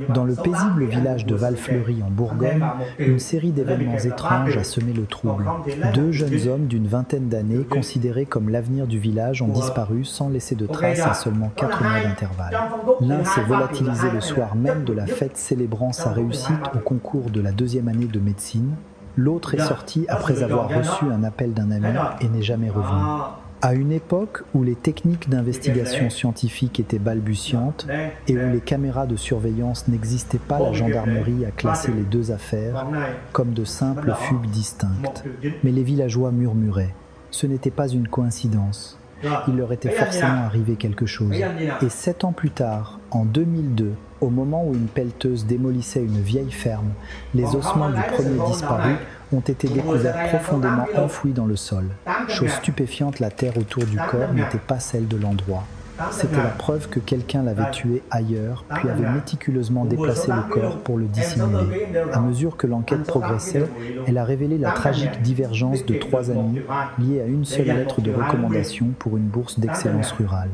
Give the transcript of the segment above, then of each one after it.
Dans le paisible village de Valfleury en Bourgogne, une série d'événements étranges a semé le trouble. Deux jeunes hommes d'une vingtaine d'années, considérés comme l'avenir du village, ont disparu sans laisser de traces à seulement 4 mois d'intervalle. L'un s'est volatilisé le soir même de la fête célébrant sa réussite au concours de la 2e année de médecine. L'autre est sorti après avoir reçu un appel d'un ami et n'est jamais revenu. À une époque où les techniques d'investigation scientifique étaient balbutiantes et où les caméras de surveillance n'existaient pas, la gendarmerie a classé les deux affaires comme de simples fugues distinctes. Mais les villageois murmuraient. Ce n'était pas une coïncidence. Il leur était forcément arrivé quelque chose. Et 7 ans plus tard, en 2002, au moment où une pelleteuse démolissait une vieille ferme, les ossements du premier disparu ont été découverts profondément enfouis dans le sol. Chose stupéfiante, la terre autour du corps n'était pas celle de l'endroit. C'était la preuve que quelqu'un l'avait tué ailleurs, puis avait méticuleusement déplacé le corps pour le dissimuler. À mesure que l'enquête progressait, elle a révélé la tragique divergence de 3 amis liés à une seule lettre de recommandation pour une bourse d'excellence rurale.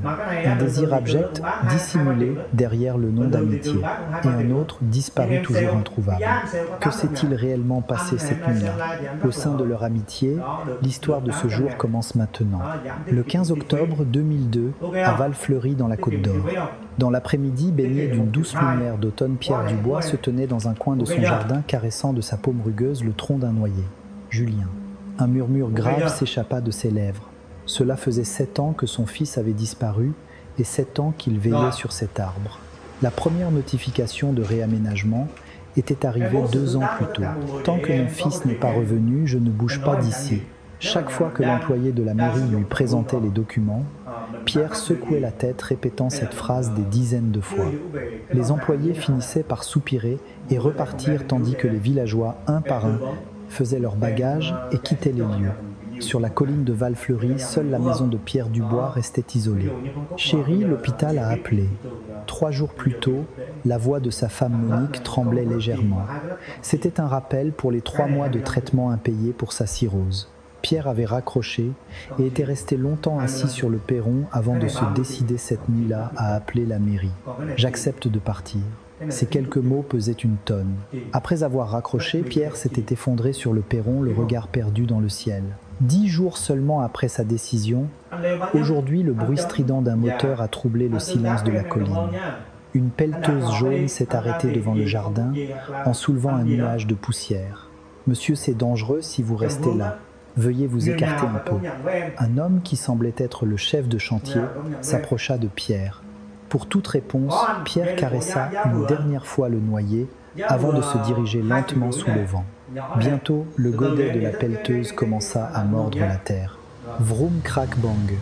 Un désir abject, dissimulé derrière le nom d'amitié, et un autre disparu toujours introuvable. Que s'est-il réellement passé cette nuit-là? Au sein de leur amitié, l'histoire de ce jour commence maintenant. Le 15 octobre 2002, à Valfleury dans la Côte d'Or. Dans l'après-midi, baigné d'une douce lumière d'automne, Pierre Dubois se tenait dans un coin de son jardin, caressant de sa paume rugueuse le tronc d'un noyer. Julien. Un murmure grave s'échappa de ses lèvres. Cela faisait 7 ans que son fils avait disparu et 7 ans qu'il veillait sur cet arbre. La première notification de réaménagement était arrivée 2 ans plus tôt. Tant que mon fils n'est pas revenu, je ne bouge pas d'ici. Chaque fois que l'employé de la mairie lui présentait les documents, Pierre secouait la tête, répétant cette phrase des dizaines de fois. Les employés finissaient par soupirer et repartir tandis que les villageois, un par un, faisaient leurs bagages et quittaient les lieux. Sur la colline de Valfleury, seule la maison de Pierre Dubois restait isolée. Chérie, l'hôpital a appelé. 3 jours plus tôt, la voix de sa femme Monique tremblait légèrement. C'était un rappel pour les 3 mois de traitement impayés pour sa cirrhose. Pierre avait raccroché et était resté longtemps assis sur le perron avant de se décider cette nuit-là à appeler la mairie. « J'accepte de partir ». Ces quelques mots pesaient une tonne. Après avoir raccroché, Pierre s'était effondré sur le perron, le regard perdu dans le ciel. 10 jours seulement après sa décision, aujourd'hui le bruit strident d'un moteur a troublé le silence de la colline. Une pelleteuse jaune s'est arrêtée devant le jardin en soulevant un nuage de poussière. « Monsieur, c'est dangereux si vous restez là. Veuillez vous écarter un peu. » Un homme qui semblait être le chef de chantier s'approcha de Pierre. Pour toute réponse, Pierre caressa une dernière fois le noyer avant de se diriger lentement sous le vent. Bientôt, le godet de la pelleteuse commença à mordre la terre. Vroom crack bang.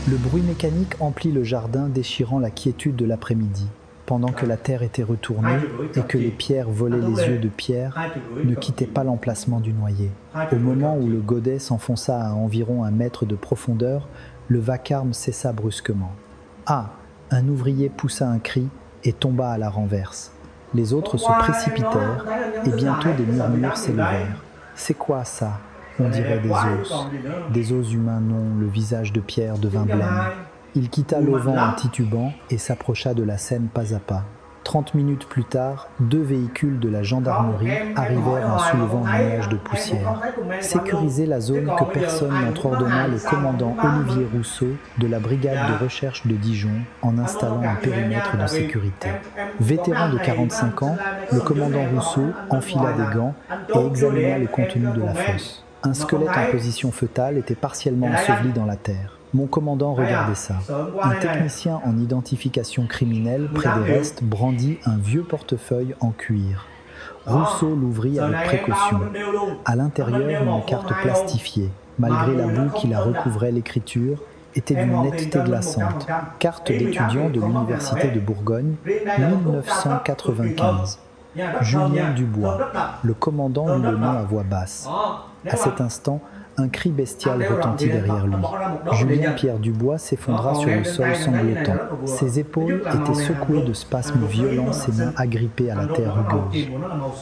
Le bruit mécanique emplit le jardin, déchirant la quiétude de l'après-midi. Pendant que la terre était retournée et que les pierres volaient les yeux de Pierre, ne quittaient pas l'emplacement du noyer. Au moment où le godet s'enfonça à environ 1 mètre de profondeur, le vacarme cessa brusquement. « Ah !» Un ouvrier poussa un cri et tomba à la renverse. Les autres se précipitèrent et bientôt des murmures s'élevèrent. « C'est quoi ça ?» On dirait des os. Des os humains, non, le visage de Pierre devint blême. Il quitta l'auvent en titubant et s'approcha de la scène pas à pas. 30 minutes plus tard, 2 véhicules de la gendarmerie arrivèrent en soulevant un nuage de poussière. Sécuriser la zone que personne n'entreordonna le commandant Olivier Rousseau de la brigade de recherche de Dijon en installant un périmètre de sécurité. Vétéran de 45 ans, le commandant Rousseau enfila des gants et examina le contenu de la fosse. Un squelette en position fœtale était partiellement enseveli dans la terre. Mon commandant regardait ça. Un technicien en identification criminelle près des restes brandit un vieux portefeuille en cuir. Rousseau l'ouvrit avec précaution. À l'intérieur, une carte plastifiée, malgré la boue qui la recouvrait, l'écriture était d'une netteté glaçante. Carte d'étudiant de l'Université de Bourgogne, 1995. Julien Dubois. Le commandant lut le nom à voix basse. À cet instant, un cri bestial retentit derrière lui. Julien Pierre Dubois s'effondra sur le sol sanglotant. Ses épaules étaient secouées de spasmes violents, ses mains agrippées à la terre rugueuse.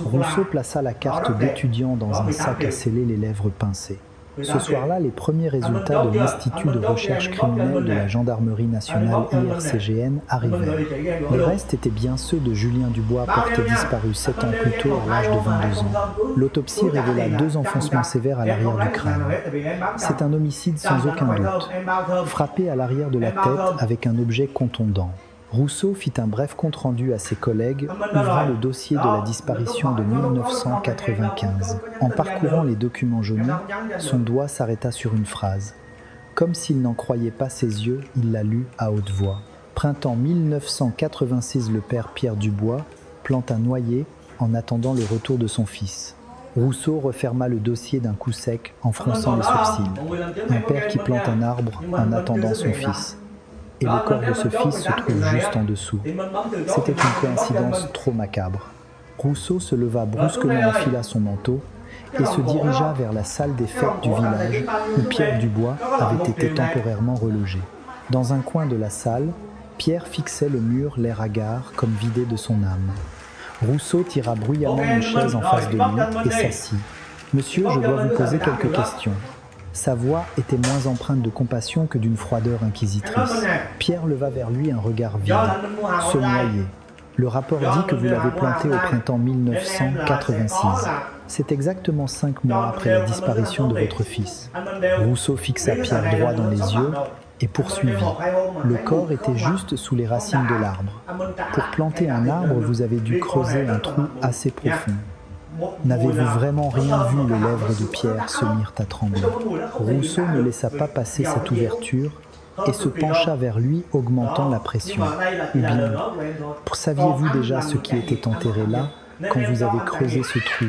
Rousseau plaça la carte d'étudiant dans un sac à sceller, les lèvres pincées. Ce soir-là, les premiers résultats de l'Institut de recherche criminelle de la Gendarmerie nationale IRCGN arrivèrent. Les restes étaient bien ceux de Julien Dubois, porté disparu 7 ans plus tôt à l'âge de 22 ans. L'autopsie révéla 2 enfoncements sévères à l'arrière du crâne. C'est un homicide sans aucun doute, frappé à l'arrière de la tête avec un objet contondant. Rousseau fit un bref compte-rendu à ses collègues, ouvrant le dossier de la disparition de 1995. En parcourant les documents jaunis, son doigt s'arrêta sur une phrase. Comme s'il n'en croyait pas ses yeux, il la lut à haute voix. Printemps 1986, le père Pierre Dubois plante un noyer en attendant le retour de son fils. Rousseau referma le dossier d'un coup sec en fronçant les sourcils. Un père qui plante un arbre en attendant son fils. Et le corps de ce fils se trouve juste en dessous. C'était une coïncidence trop macabre. Rousseau se leva brusquement, enfila son manteau et se dirigea vers la salle des fêtes du village où Pierre Dubois avait été temporairement relogé. Dans un coin de la salle, Pierre fixait le mur, l'air hagard, comme vidé de son âme. Rousseau tira bruyamment une chaise en face de lui et s'assit. « Monsieur, je dois vous poser quelques questions. » Sa voix était moins empreinte de compassion que d'une froideur inquisitrice. Pierre leva vers lui un regard vide. Ce noyer. Le rapport dit que vous l'avez planté au printemps 1986. C'est exactement 5 mois après la disparition de votre fils. Rousseau fixa Pierre droit dans les yeux et poursuivit. Le corps était juste sous les racines de l'arbre. Pour planter un arbre, vous avez dû creuser un trou assez profond. N'avez-vous vraiment rien vu? Les lèvres de Pierre se mirent à trembler. Rousseau ne laissa pas passer cette ouverture et se pencha vers lui, augmentant la pression. Ou bien, saviez-vous déjà ce qui était enterré là quand vous avez creusé ce trou?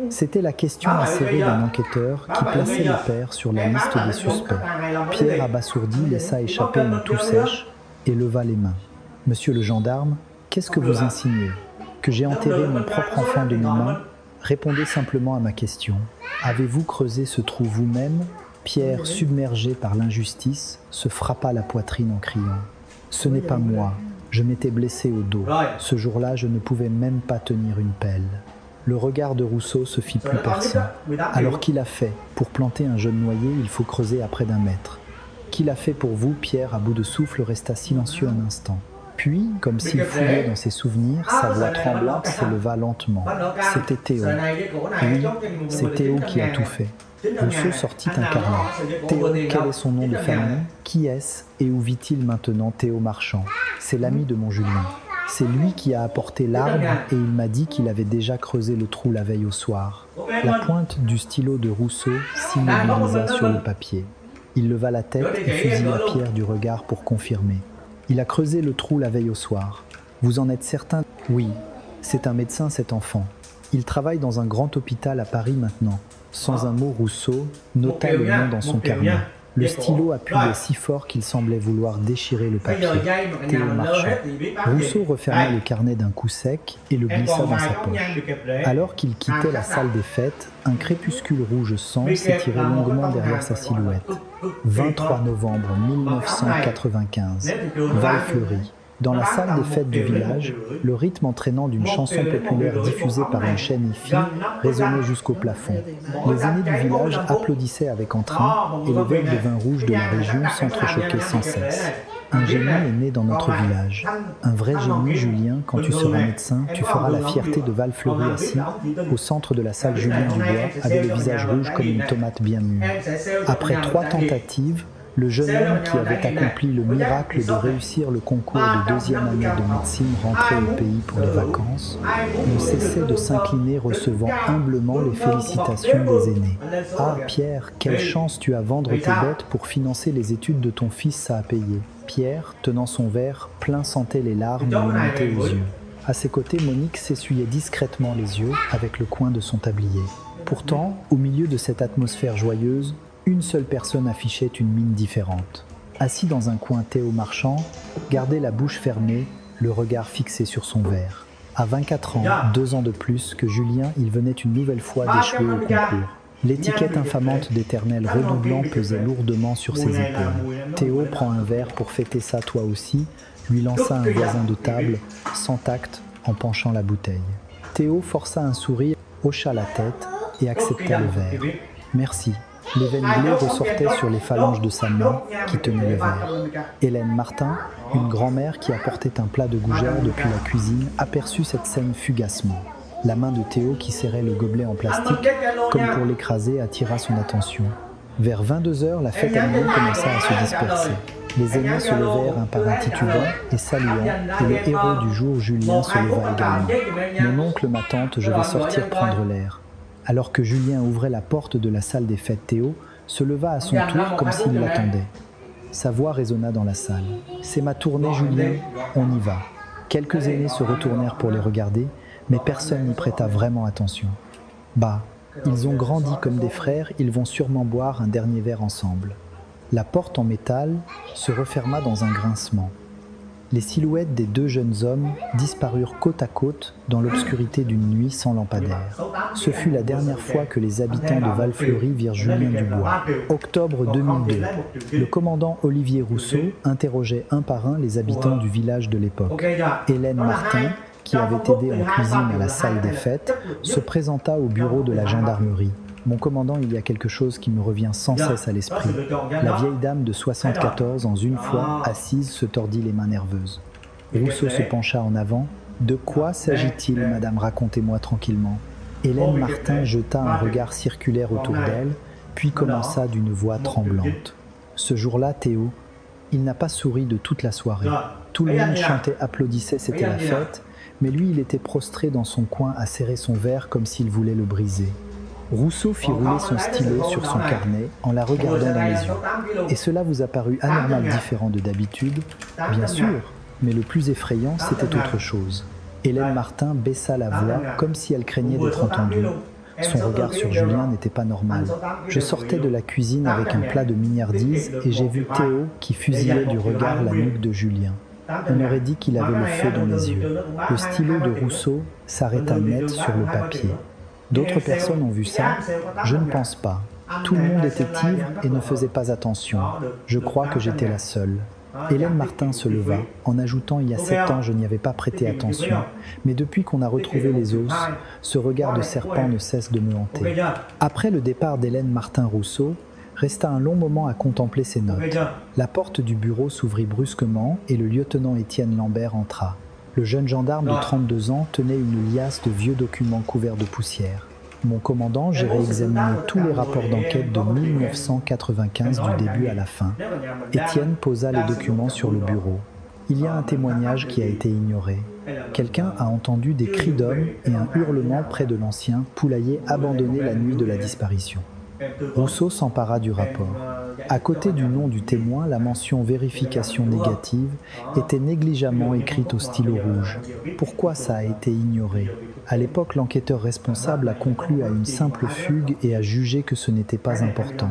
C'était la question acérée d'un enquêteur qui plaçait le père sur la liste des suspects. Pierre, abasourdi, laissa échapper une toux sèche et leva les mains. « Monsieur le gendarme, qu'est-ce que vous insinuez? Que j'ai enterré mon propre enfant de mes mains? Répondez simplement à ma question. Avez-vous creusé ce trou vous-même » Pierre, submergé par l'injustice, se frappa la poitrine en criant. « Ce n'est pas moi, je m'étais blessé au dos. Ce jour-là, je ne pouvais même pas tenir une pelle. » Le regard de Rousseau se fit plus perçant. Alors qu'il a fait? Pour planter un jeune noyer, il faut creuser à près d'1 mètre. Qu'il a fait pour vous? Pierre, à bout de souffle, resta silencieux un instant. Puis, comme s'il fouillait dans ses souvenirs, sa voix tremblante s'éleva lentement. C'était Théo. Oui, c'est Théo qui a tout fait. Rousseau sortit un carnet. Théo, quel est son nom de famille? Qui est-ce et où vit-il maintenant? Théo Marchand. C'est l'ami de mon Julien. C'est lui qui a apporté l'arbre et il m'a dit qu'il avait déjà creusé le trou la veille au soir. La pointe du stylo de Rousseau s'immobilisa sur le papier. Il leva la tête et fusilla Pierre du regard pour confirmer. Il a creusé le trou la veille au soir. Vous en êtes certain? Oui, c'est un médecin cet enfant. Il travaille dans un grand hôpital à Paris maintenant. Sans un mot, Rousseau nota le nom dans son carnet. Le stylo appuyait si fort qu'il semblait vouloir déchirer le papier. Théo Marchand. Rousseau referma le carnet d'un coup sec et le glissa dans sa poche. Alors qu'il quittait la salle des fêtes, un crépuscule rouge sang s'étirait longuement derrière sa silhouette. 23 novembre 1995, Val-Fleury. Dans la salle des fêtes du village, le rythme entraînant d'une chanson populaire diffusée par une chaîne hi-fi résonnait jusqu'au plafond. Les aînés du village applaudissaient avec entrain et les verres de vin rouge de la région s'entrechoquaient sans cesse. Un génie est né dans notre village. Un vrai génie, Julien, quand tu seras médecin, tu feras la fierté de Val-Fleury assis, au centre de la salle Julien Dubois, avec le visage rouge comme une tomate bien mûre. Après 3 tentatives, le jeune homme qui avait accompli le miracle de réussir le concours de 2e année de médecine rentré au pays pour les vacances, ne cessait de s'incliner recevant humblement les félicitations des aînés. « Ah Pierre, quelle chance tu as vendre tes bêtes pour financer les études de ton fils, ça a payé. » Pierre, tenant son verre, plein sentait les larmes lui monter aux yeux. À ses côtés, Monique s'essuyait discrètement les yeux avec le coin de son tablier. Pourtant, au milieu de cette atmosphère joyeuse, une seule personne affichait une mine différente. Assis dans un coin, Théo Marchand gardait la bouche fermée, le regard fixé sur son verre. À 24 ans, 2 ans de plus que Julien, il venait une nouvelle fois d'échouer au concours. L'étiquette infamante d'éternel redoublant pesait lourdement sur ses épaules. Théo prend un verre pour fêter ça toi aussi, lui lança un voisin de table, sans tact, en penchant la bouteille. Théo força un sourire, hocha la tête et accepta le verre. « Merci ». Les veines bleues ressortaient sur les phalanges de sa main qui tenait le verre. Hélène Martin, une grand-mère qui apportait un plat de gougère depuis la cuisine, aperçut cette scène fugacement. La main de Théo qui serrait le gobelet en plastique, comme pour l'écraser, attira son attention. Vers 22h, la fête à Noël commença à se disperser. Les aînés se levèrent un par un titubant et saluant, et le héros du jour, Julien, se leva également. Mon oncle, ma tante, je vais sortir prendre l'air. Alors que Julien ouvrait la porte de la salle des fêtes, Théo se leva à son tour comme s'il l'attendait. Sa voix résonna dans la salle. « C'est ma tournée, Julien, on y va. » Quelques aînés se retournèrent pour les regarder, mais personne n'y prêta vraiment attention. Bah, ils ont grandi comme des frères, ils vont sûrement boire un dernier verre ensemble. La porte en métal se referma dans un grincement. Les silhouettes des deux jeunes hommes disparurent côte à côte dans l'obscurité d'une nuit sans lampadaire. Ce fut la dernière fois que les habitants de Val-Fleury virent Julien Dubois. Octobre 2002. Le commandant Olivier Rousseau interrogeait un par un les habitants du village de l'époque. Hélène Martin, qui avait aidé en cuisine à la salle des fêtes, se présenta au bureau de la gendarmerie. « Mon commandant, il y a quelque chose qui me revient sans cesse à l'esprit. » La vieille dame de 74, en une fois, assise, se tordit les mains nerveuses. Rousseau se pencha en avant. « De quoi s'agit-il, madame, racontez-moi tranquillement. » Hélène Martin jeta un regard circulaire autour d'elle, puis commença d'une voix tremblante. « Ce jour-là, Théo, il n'a pas souri de toute la soirée. Tout le monde chantait, applaudissait, c'était la fête, mais lui, il était prostré dans son coin à serrer son verre comme s'il voulait le briser. » Rousseau fit rouler son stylo sur son carnet en la regardant dans les yeux. « Et cela vous a paru anormal différent de d'habitude ?»« Bien sûr, mais le plus effrayant, c'était autre chose. » Hélène Martin baissa la voix comme si elle craignait d'être entendue. Son regard sur Julien n'était pas normal. Je sortais de la cuisine avec un plat de mignardise et j'ai vu Théo qui fusillait du regard la nuque de Julien. On aurait dit qu'il avait le feu dans les yeux. Le stylo de Rousseau s'arrêta net sur le papier. D'autres personnes ont vu ça? Je ne pense pas. Tout le monde était ivre et ne faisait pas attention. Je crois que j'étais la seule. Hélène Martin se leva, en ajoutant « Il y a 7 ans, je n'y avais pas prêté attention, mais depuis qu'on a retrouvé les os, ce regard de serpent ne cesse de me hanter. » Après le départ d'Hélène Martin-Rousseau, resta un long moment à contempler ses notes. La porte du bureau s'ouvrit brusquement et le lieutenant Étienne Lambert entra. Le jeune gendarme de 32 ans tenait une liasse de vieux documents couverts de poussière. Mon commandant, j'ai réexaminé tous les rapports d'enquête de 1995 du début à la fin. Étienne posa les documents sur le bureau. Il y a un témoignage qui a été ignoré. Quelqu'un a entendu des cris d'hommes et un hurlement près de l'ancien poulailler abandonné la nuit de la disparition. Rousseau s'empara du rapport. À côté du nom du témoin, la mention « vérification négative » était négligemment écrite au stylo rouge. Pourquoi ça a été ignoré? À l'époque, l'enquêteur responsable a conclu à une simple fugue et a jugé que ce n'était pas important.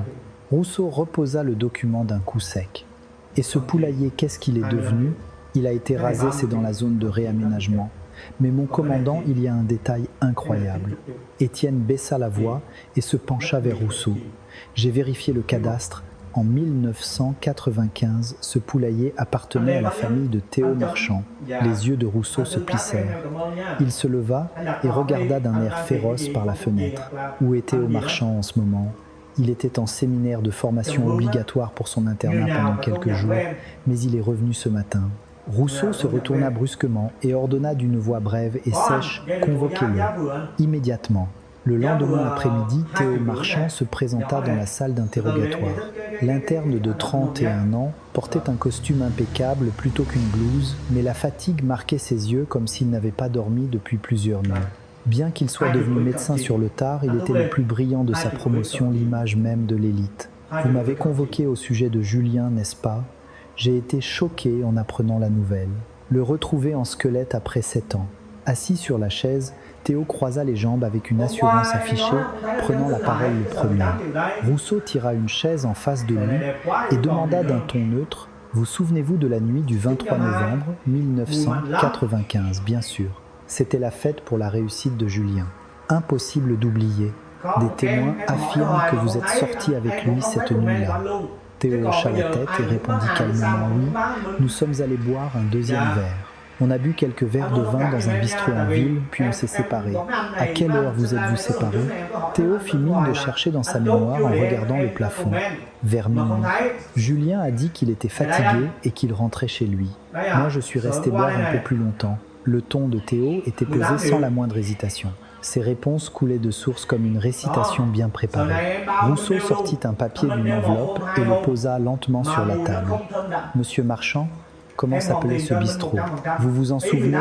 Rousseau reposa le document d'un coup sec. Et ce poulailler, qu'est-ce qu'il est devenu? Il a été rasé, c'est dans la zone de réaménagement. Mais mon commandant, il y a un détail incroyable. Étienne baissa la voix et se pencha vers Rousseau. J'ai vérifié le cadastre. En 1995, ce poulailler appartenait à la famille de Théo Marchand. Les yeux de Rousseau se plissèrent. Il se leva et regarda d'un air féroce par la fenêtre. Où est Théo Marchand en ce moment? Il était en séminaire de formation obligatoire pour son internat pendant quelques jours, mais il est revenu ce matin. Rousseau se retourna brusquement et ordonna d'une voix brève et sèche « Convoquez-le ». Immédiatement. Le lendemain après-midi, Théo Marchand se présenta dans la salle d'interrogatoire. L'interne de 31 ans portait un costume impeccable plutôt qu'une blouse, mais la fatigue marquait ses yeux comme s'il n'avait pas dormi depuis plusieurs nuits. Bien qu'il soit devenu médecin sur le tard, il était le plus brillant de sa promotion, l'image même de l'élite. « Vous m'avez convoqué au sujet de Julien, n'est-ce pas ? J'ai été choqué en apprenant la nouvelle. Le retrouver en squelette après 7 ans. » Assis sur la chaise, Théo croisa les jambes avec une assurance affichée, prenant la parole le premier. Rousseau tira une chaise en face de lui et demanda d'un ton neutre « Vous souvenez-vous de la nuit du 23 novembre 1995 ?» Bien sûr. C'était la fête pour la réussite de Julien. Impossible d'oublier. Des témoins affirment que vous êtes sortis avec lui cette nuit-là. Théo hocha la tête et répondit calmement « Oui, nous sommes allés boire un deuxième verre. » On a bu quelques verres de vin dans un bistrot en ville, puis on s'est séparés. À quelle heure vous êtes-vous séparés? Théo fit mine de chercher dans sa mémoire en regardant le plafond. Vers minuit. Julien a dit qu'il était fatigué et qu'il rentrait chez lui. Moi, je suis resté boire un peu plus longtemps. Le ton de Théo était posé sans la moindre hésitation. Ses réponses coulaient de source comme une récitation bien préparée. Rousseau sortit un papier d'une enveloppe et le posa lentement sur la table. « Monsieur Marchand, comment s'appelait ce bistrot? Vous vous en souvenez?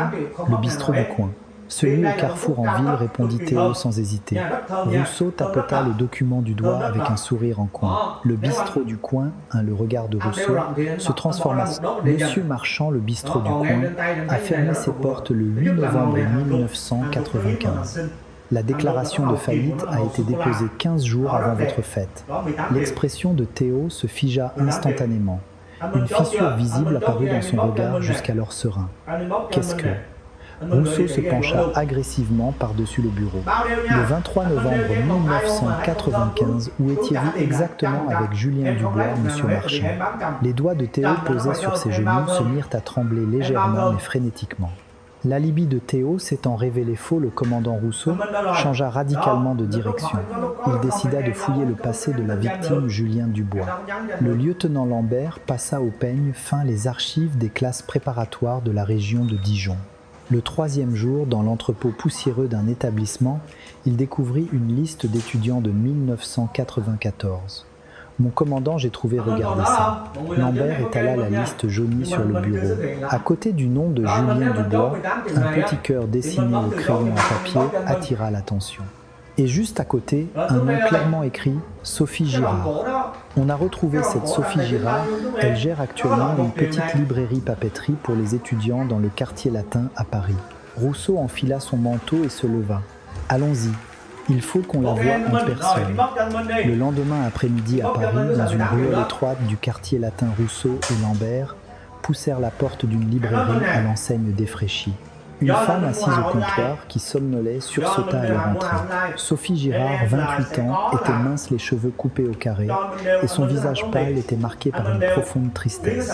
Le bistrot du coin. » Celui au carrefour en ville, répondit Théo sans hésiter. Rousseau tapota le document du doigt avec un sourire en coin. Le bistrot du coin, le regard de Rousseau, se transforma. Monsieur Marchand, le bistrot du coin, a fermé ses portes le 8 novembre 1995. La déclaration de faillite a été déposée 15 jours avant votre fête. L'expression de Théo se figea instantanément. Une fissure visible apparut dans son regard jusqu'alors serein. Qu'est-ce que... Rousseau se pencha agressivement par-dessus le bureau. Le 23 novembre 1995, où étiez-vous exactement avec Julien Dubois, monsieur Marchand? Les doigts de Théo posés sur ses genoux se mirent à trembler légèrement mais frénétiquement. L'alibi de Théo s'étant révélé faux, le commandant Rousseau changea radicalement de direction. Il décida de fouiller le passé de la victime Julien Dubois. Le lieutenant Lambert passa au peigne fin les archives des classes préparatoires de la région de Dijon. Le troisième jour, dans l'entrepôt poussiéreux d'un établissement, il découvrit une liste d'étudiants de 1994. Mon commandant, j'ai trouvé, regardez ça. Lambert étala la liste jaunie sur le bureau. À côté du nom de Julien Dubois, un petit cœur dessiné au crayon à papier attira l'attention. Et juste à côté, un nom clairement écrit « Sophie Girard ». On a retrouvé cette Sophie Girard, elle gère actuellement une petite librairie papeterie pour les étudiants dans le quartier latin à Paris. Rousseau enfila son manteau et se leva. « Allons-y, il faut qu'on la voie en personne ». Le lendemain après-midi à Paris, dans une ruelle étroite du quartier latin, Rousseau et Lambert poussèrent la porte d'une librairie à l'enseigne défraîchie. Une femme assise au comptoir qui somnolait sursauta à leur entrée. Sophie Girard, 28 ans, était mince, les cheveux coupés au carré, et son visage pâle était marqué par une profonde tristesse.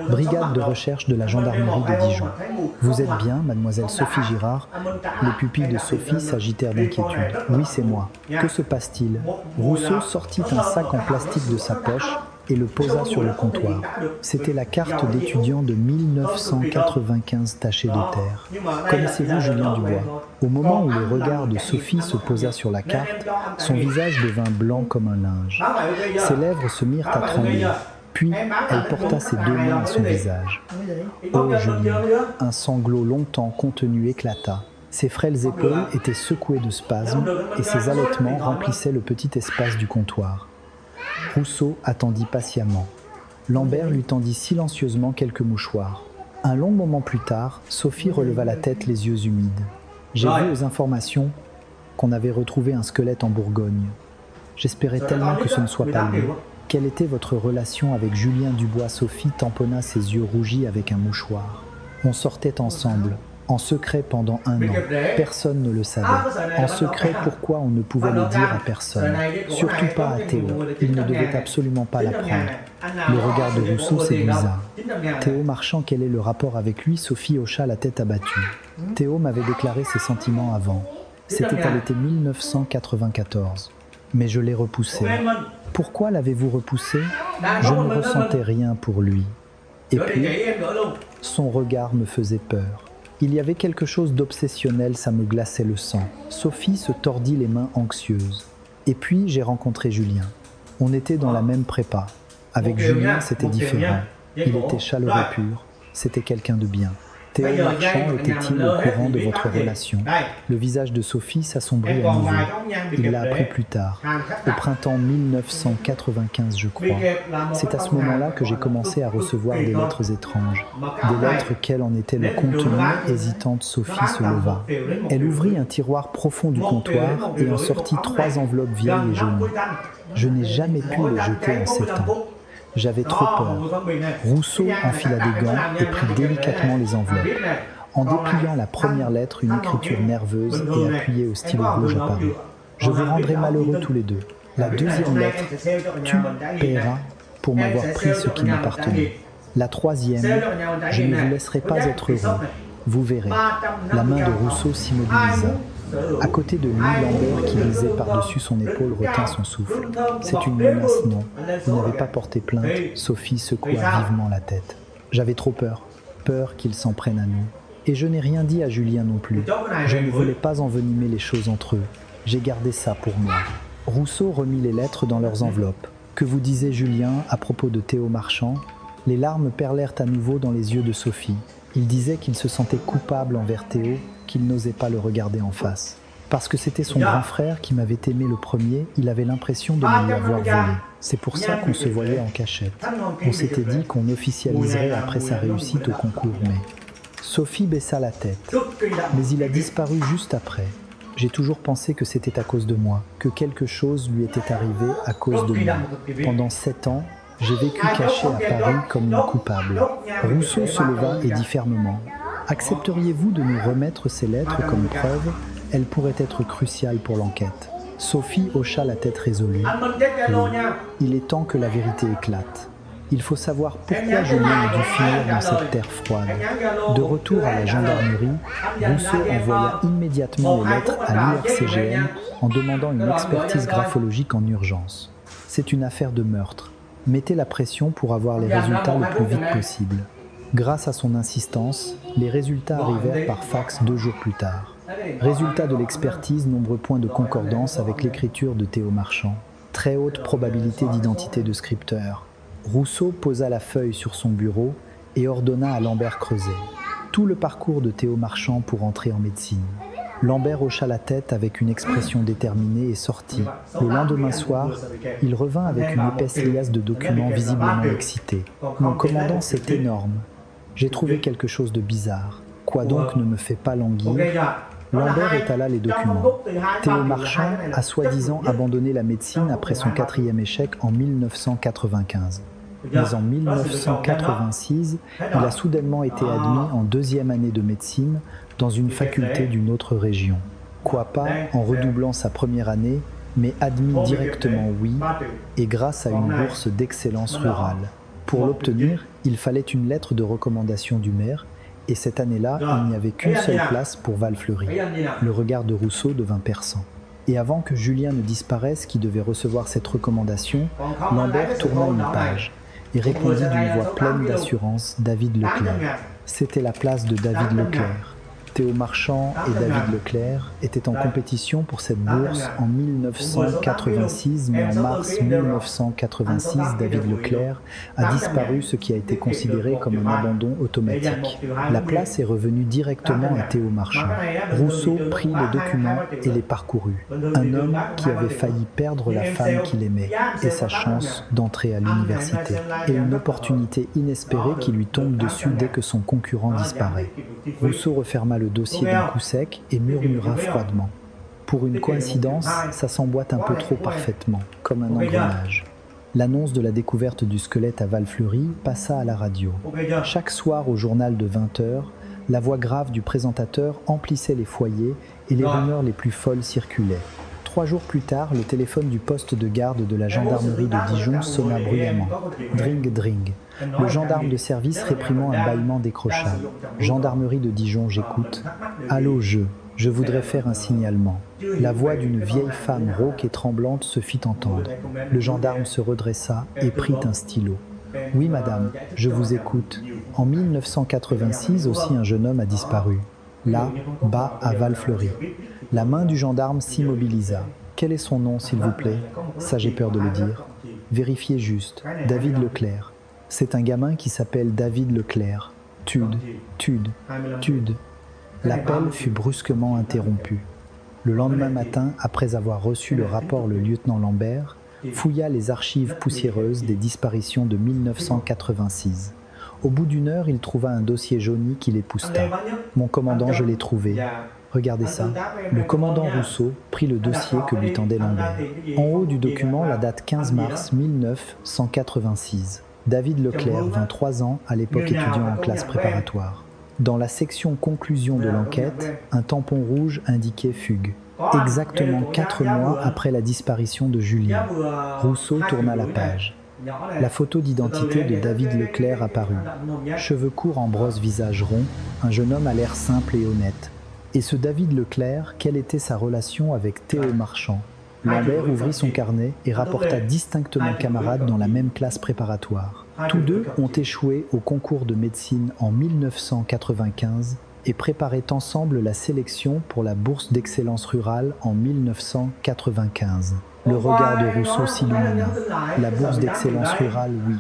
Brigade de recherche de la gendarmerie de Dijon. « Vous êtes bien, mademoiselle Sophie Girard ?» Les pupilles de Sophie s'agitèrent d'inquiétude. « Oui, c'est moi. Que se passe-t-il » Rousseau sortit un sac en plastique de sa poche et le posa sur le comptoir. C'était la carte d'étudiant de 1995 tachée de terre. Connaissez-vous Julien Dubois? Au moment où le regard de Sophie se posa sur la carte, son visage devint blanc comme un linge. Ses lèvres se mirent à trembler. Puis, elle porta ses deux mains à son visage. « Oh Julien !» Un sanglot longtemps contenu éclata. Ses frêles épaules étaient secouées de spasmes et ses halètements remplissaient le petit espace du comptoir. Rousseau attendit patiemment. Lambert lui tendit silencieusement quelques mouchoirs. Un long moment plus tard, Sophie releva la tête, les yeux humides. « J'ai vu aux informations qu'on avait retrouvé un squelette en Bourgogne. J'espérais tellement que ce ne soit pas lui. Quelle était votre relation avec Julien Dubois ?» Sophie tamponna ses yeux rougis avec un mouchoir. « On sortait ensemble. En secret pendant 1 an. Personne ne le savait. En secret, pourquoi on ne pouvait le dire à personne? Surtout pas à Théo. Il ne devait absolument pas l'apprendre. » Le regard de Rousseau séduisa. « Théo Marchand, quel est le rapport avec lui ?» Sophie hocha la tête abattue. « Théo m'avait déclaré ses sentiments avant. C'était à l'été 1994. Mais je l'ai repoussé. Pourquoi l'avez-vous repoussé? Je ne ressentais rien pour lui. Et puis, son regard me faisait peur. Il y avait quelque chose d'obsessionnel, ça me glaçait le sang. » Sophie se tordit les mains anxieuse. « Et puis, j'ai rencontré Julien. On était dans la même prépa. Avec Julien, c'était différent. Il était chaleureux pur. C'était quelqu'un de bien. Théo Marchand était-il au courant de votre relation? » Le visage de Sophie s'assombrit à nouveau. Il l'a appris plus tard, au printemps 1995, je crois. C'est à ce moment-là que j'ai commencé à recevoir des lettres étranges. Des lettres, quel en était le contenu? Hésitante, Sophie se leva. Elle ouvrit un tiroir profond du comptoir et en sortit 3 enveloppes vieilles et jaunies. Je n'ai jamais pu les jeter en 7 ans. J'avais trop peur. Rousseau enfila des gants et prit délicatement les enveloppes. En dépliant la première lettre, une écriture nerveuse et appuyée au stylo rouge apparut. « Je vous rendrai malheureux tous les deux. » La deuxième lettre, « Tu paieras pour m'avoir pris ce qui m'appartenait. » La troisième, « Je ne vous laisserai pas être heureux. » Vous verrez. La main de Rousseau s'immobilisa. À côté de lui, Lambert, qui lisait par-dessus son épaule, retint son souffle. « C'est une menace, non. Vous n'avez pas porté plainte. » Sophie secoua vivement la tête. J'avais trop peur. Peur qu'ils s'en prennent à nous. Et je n'ai rien dit à Julien non plus. Je ne voulais pas envenimer les choses entre eux. J'ai gardé ça pour moi. Rousseau remit les lettres dans leurs enveloppes. Que vous disait Julien à propos de Théo Marchand? Les larmes perlèrent à nouveau dans les yeux de Sophie. Il disait qu'il se sentait coupable envers Théo, qu'il n'osait pas le regarder en face. Parce que c'était son grand frère qui m'avait aimé le premier, il avait l'impression de me lui avoir volé. C'est pour ça qu'on se voyait en cachette. On s'était dit qu'on officialiserait après sa réussite au concours, mais... Sophie baissa la tête. Mais il a disparu juste après. J'ai toujours pensé que c'était à cause de moi, que quelque chose lui était arrivé à cause de moi. Pendant 7 ans, j'ai vécu caché à Paris comme une coupable. Rousseau se leva et dit fermement « Accepteriez-vous de nous remettre ces lettres comme preuve? Elles pourraient être cruciales pour l'enquête. » Sophie hocha la tête résolue. « Oui, il est temps que la vérité éclate. Il faut savoir pourquoi Julien a dû finir dans cette terre froide. » De retour à la gendarmerie, Rousseau envoya immédiatement les lettres à l'IRCGN en demandant une expertise graphologique en urgence. C'est une affaire de meurtre. Mettez la pression pour avoir les résultats le plus vite possible. Grâce à son insistance, les résultats arrivèrent par fax 2 jours plus tard. Résultat de l'expertise, nombreux points de concordance avec l'écriture de Théo Marchand. Très haute probabilité d'identité de scripteur. Rousseau posa la feuille sur son bureau et ordonna à Lambert Creuset. Tout le parcours de Théo Marchand pour entrer en médecine. Lambert hocha la tête avec une expression déterminée et sortit. Le lendemain soir, il revint avec une épaisse liasse de documents visiblement excités. « Mon commandant, c'est énorme. J'ai trouvé quelque chose de bizarre. Quoi donc ne me fait pas languir ?» Lambert étala les documents. Théo Marchand a soi-disant abandonné la médecine après son 4e échec en 1995. Mais en 1986, il a soudainement été admis en 2e année de médecine dans une faculté d'une autre région. Quoi pas en redoublant sa première année, mais admis directement oui, et grâce à une bourse d'excellence rurale. Pour l'obtenir, il fallait une lettre de recommandation du maire, et cette année-là, il n'y avait qu'une seule place pour Val-Fleury. Le regard de Rousseau devint perçant. Et avant que Julien ne disparaisse qui devait recevoir cette recommandation, Lambert tourna une page et répondit d'une voix pleine d'assurance « David Leclerc ». C'était la place de David Leclerc. Théo Marchand et David Leclerc étaient en compétition pour cette bourse en 1986, mais en mars 1986, David Leclerc a disparu, ce qui a été considéré comme un abandon automatique. La place est revenue directement à Théo Marchand. Rousseau prit les documents et les parcourut. Un homme qui avait failli perdre la femme qu'il aimait et sa chance d'entrer à l'université. Et une opportunité inespérée qui lui tombe dessus dès que son concurrent disparaît. Rousseau referma le dossier d'un coup sec et murmura froidement. Pour une coïncidence, ça s'emboîte un peu trop parfaitement, comme un engrenage. L'annonce de la découverte du squelette à Val-Fleury passa à la radio. Chaque soir au journal de 20h, la voix grave du présentateur emplissait les foyers et les rumeurs les plus folles circulaient. 3 jours plus tard, le téléphone du poste de garde de la gendarmerie de Dijon sonna bruyamment. Dring, dring. Le gendarme de service réprimant un bâillement décrocha. Gendarmerie de Dijon, j'écoute. Allô, je voudrais faire un signalement. La voix d'une vieille femme rauque et tremblante se fit entendre. Le gendarme se redressa et prit un stylo. Oui, madame, je vous écoute. En 1986, aussi un jeune homme a disparu. Là, bas à Val-Fleury. La main du gendarme s'immobilisa. Quel est son nom, s'il vous plaît? Ça, j'ai peur de le dire. Vérifiez juste. David Leclerc. C'est un gamin qui s'appelle David Leclerc. Tude. L'appel fut brusquement interrompu. Le lendemain matin, après avoir reçu le rapport, le lieutenant Lambert fouilla les archives poussiéreuses des disparitions de 1986. Au bout d'1 heure, il trouva un dossier jauni qui l'épousta. « Mon commandant, je l'ai trouvé. Regardez ça. » Le commandant Rousseau prit le dossier que lui tendait Lambert. En haut du document, la date 15 mars 1986. David Leclerc, 23 ans, à l'époque étudiant en classe préparatoire. Dans la section conclusion de l'enquête, un tampon rouge indiquait fugue. Exactement 4 mois après la disparition de Julien. Rousseau tourna la page. La photo d'identité de David Leclerc apparut. Cheveux courts en brosse, visage rond, un jeune homme à l'air simple et honnête. Et ce David Leclerc, quelle était sa relation avec Théo Marchand? Lambert ouvrit son carnet et rapporta distinctement camarades dans la même classe préparatoire. Tous deux ont échoué au concours de médecine en 1995 et préparaient ensemble la sélection pour la bourse d'excellence rurale en 1995. Le regard de Rousseau s'illumina. La bourse d'excellence rurale, oui.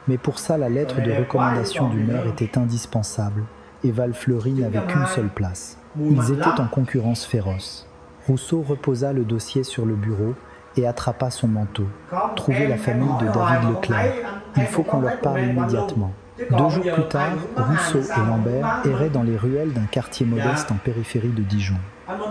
Mais pour ça, la lettre de recommandation du maire était indispensable, et Valfleury n'avait qu'une seule place. Ils étaient en concurrence féroce. Rousseau reposa le dossier sur le bureau et attrapa son manteau. Trouver la famille de David Leclerc. Il faut qu'on leur parle immédiatement. 2 jours plus tard, Rousseau et Lambert erraient dans les ruelles d'un quartier modeste en périphérie de Dijon.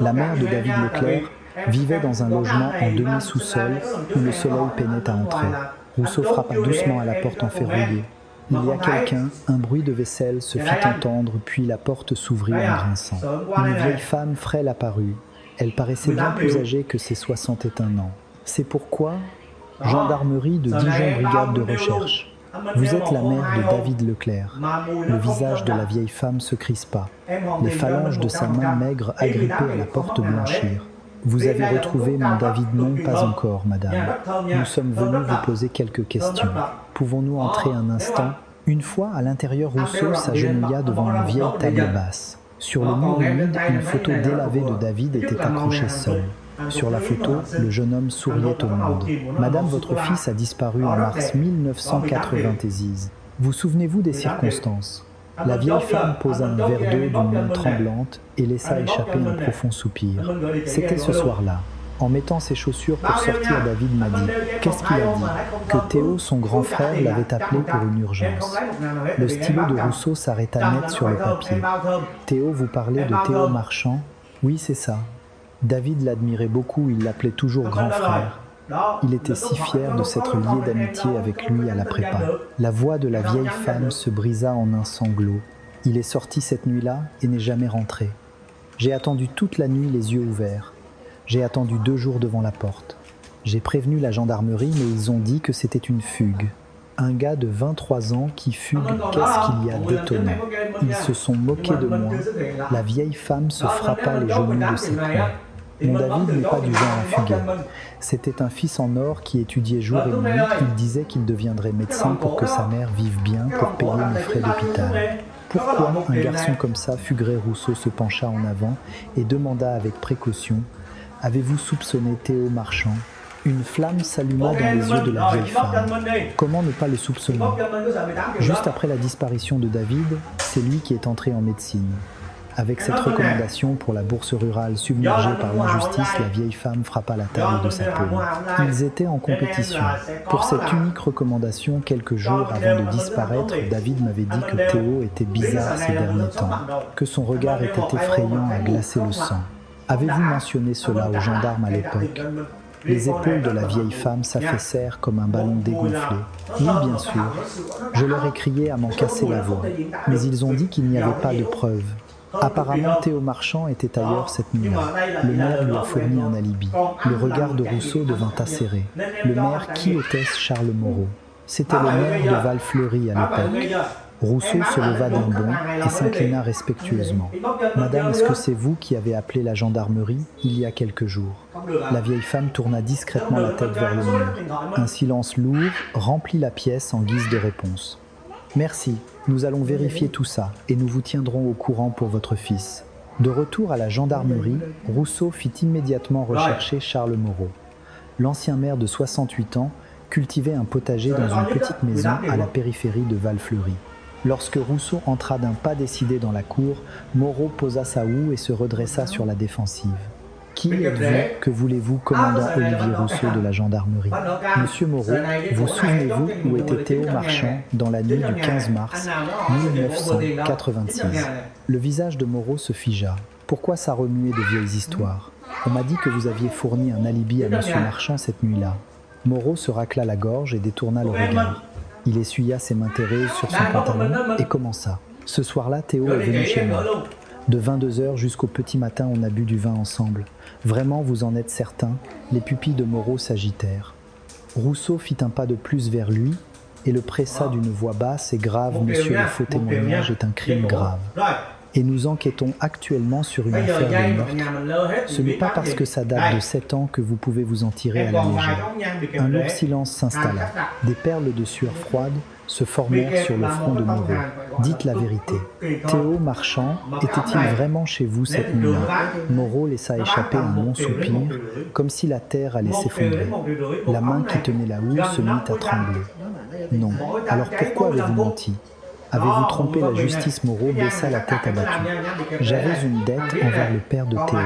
La mère de David Leclerc vivait dans un logement en demi-sous-sol où le soleil peinait à entrer. Rousseau frappa doucement à la porte en fer rouillé. Il y a quelqu'un, un bruit de vaisselle se fit entendre, puis la porte s'ouvrit en grinçant. Une vieille femme frêle apparut. Elle paraissait bien plus âgée que ses 61 ans. C'est pourquoi gendarmerie de Dijon, brigade de recherche. Vous êtes la mère de David Leclerc. Le visage de la vieille femme se crispa. Les phalanges de sa main maigre agrippée à la porte blanchirent. Vous avez retrouvé mon David? Non, pas encore, madame. Nous sommes venus vous poser quelques questions. Pouvons-nous entrer un instant? Une fois à l'intérieur, Rousseau s'agenouilla devant une vieille table basse. Sur le mur humide, une photo délavée de David était accrochée seule. Sur la photo, le jeune homme souriait au monde. « Madame, votre fils a disparu en mars 1996. Vous souvenez-vous des circonstances ?» La vieille femme posa un verre d'eau d'une main tremblante et laissa échapper un profond soupir. C'était ce soir-là. En mettant ses chaussures pour sortir, David m'a dit « Qu'est-ce qu'il a dit ?» Que Théo, son grand frère, l'avait appelé pour une urgence. Le stylo de Rousseau s'arrêta net sur le papier. « Théo, vous parlez de Théo Marchand ?» Oui, c'est ça. David l'admirait beaucoup, il l'appelait toujours grand frère. Il était si fier de s'être lié d'amitié avec lui à la prépa. La voix de la vieille femme se brisa en un sanglot. Il est sorti cette nuit-là et n'est jamais rentré. J'ai attendu toute la nuit les yeux ouverts. J'ai attendu 2 jours devant la porte. J'ai prévenu la gendarmerie, mais ils ont dit que c'était une fugue. Un gars de 23 ans qui fugue, qu'est-ce qu'il y a d'étonnant? Ils se sont moqués de moi. La vieille femme se frappa les genoux de ses poings. Mon David n'est pas du genre à fuguer. C'était un fils en or qui étudiait jour et nuit. Il disait qu'il deviendrait médecin pour que sa mère vive bien, pour payer mes frais d'hôpital. Pourquoi un garçon comme ça fuguerait? Rousseau se pencha en avant et demanda avec précaution « Avez-vous soupçonné Théo Marchand ?» Une flamme s'alluma dans les yeux de la vieille femme. Comment ne pas le soupçonner? Juste après la disparition de David, c'est lui qui est entré en médecine. Avec cette recommandation pour la bourse rurale submergée par l'injustice, la vieille femme frappa la table de sa paume. Ils étaient en compétition. Pour cette unique recommandation, quelques jours avant de disparaître, David m'avait dit que Théo était bizarre ces derniers temps, que son regard était effrayant à glacer le sang. Avez-vous mentionné cela aux gendarmes à l'époque? Les épaules de la vieille femme s'affaissèrent comme un ballon dégonflé. Oui, bien sûr. Je leur ai crié à m'en casser la voix. Mais ils ont dit qu'il n'y avait pas de preuves. Apparemment, Théo Marchand était ailleurs cette nuit-là. Le maire lui a fourni un alibi. Le regard de Rousseau devint acéré. Le maire, qui était-ce? Charles Moreau. C'était le maire de Valfleury à l'époque. Rousseau se leva d'un bond et s'inclina respectueusement. « Madame, est-ce que c'est vous qui avez appelé la gendarmerie il y a quelques jours ?» La vieille femme tourna discrètement la tête vers le mur. Un silence lourd remplit la pièce en guise de réponse. « Merci, nous allons vérifier tout ça et nous vous tiendrons au courant pour votre fils. » De retour à la gendarmerie, Rousseau fit immédiatement rechercher Charles Moreau. L'ancien maire de 68 ans cultivait un potager dans une petite maison à la périphérie de Valfleury. Lorsque Rousseau entra d'un pas décidé dans la cour, Moreau posa sa houe et se redressa sur la défensive. « Qui êtes-vous? Que voulez-vous, commandant Olivier Rousseau de la gendarmerie ?»« Monsieur Moreau, vous souvenez-vous où était Théo Marchand dans la nuit du 15 mars 1986 ?» Le visage de Moreau se figea. Pourquoi ça remuait de vieilles histoires? On m'a dit que vous aviez fourni un alibi à Monsieur Marchand cette nuit-là. Moreau se racla la gorge et détourna le regard. Il essuya ses mains terreuses sur son pantalon et commença. Ce soir-là, Théo est venu chez moi. De 22h jusqu'au petit matin, on a bu du vin ensemble. Vraiment, vous en êtes certain? Les pupilles de Moreau s'agitèrent. Rousseau fit un pas de plus vers lui et le pressa d'une voix basse et grave. « Monsieur, le faux témoignage est un crime grave. Et nous enquêtons actuellement sur une affaire de meurtre. Ce n'est pas parce que ça date de 7 ans que vous pouvez vous en tirer à la légère. » Un lourd silence s'installa. Des perles de sueur froide se formèrent sur le front de Moreau. « Dites la vérité. Théo Marchand était-il vraiment chez vous cette nuit-là ?» Moreau laissa échapper un long soupir, comme si la terre allait s'effondrer. La main qui tenait la houe se mit à trembler. « Non. Alors pourquoi avez-vous menti ? Avez-vous trompé la justice ?» Moreau baissa la tête abattue. « J'avais une dette envers le père de Théo,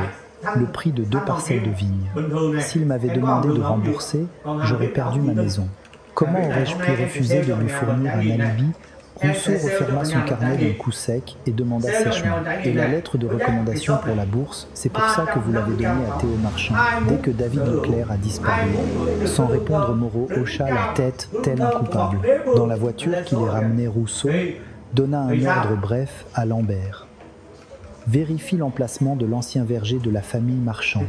le prix de 2 parcelles de vigne. S'il m'avait demandé de rembourser, j'aurais perdu ma maison. Comment aurais-je pu refuser de lui fournir un alibi ?» Rousseau referma son carnet d'un coup sec et demanda sèchement. « Et la lettre de recommandation pour la bourse, c'est pour ça que vous l'avez donnée à Théo Marchand, dès que David Leclerc a disparu. » Sans répondre, Moreau hocha la tête tel un coupable. Dans la voiture qui les ramenait, Rousseau donna un ordre bref à Lambert. « Vérifie l'emplacement de l'ancien verger de la famille Marchand.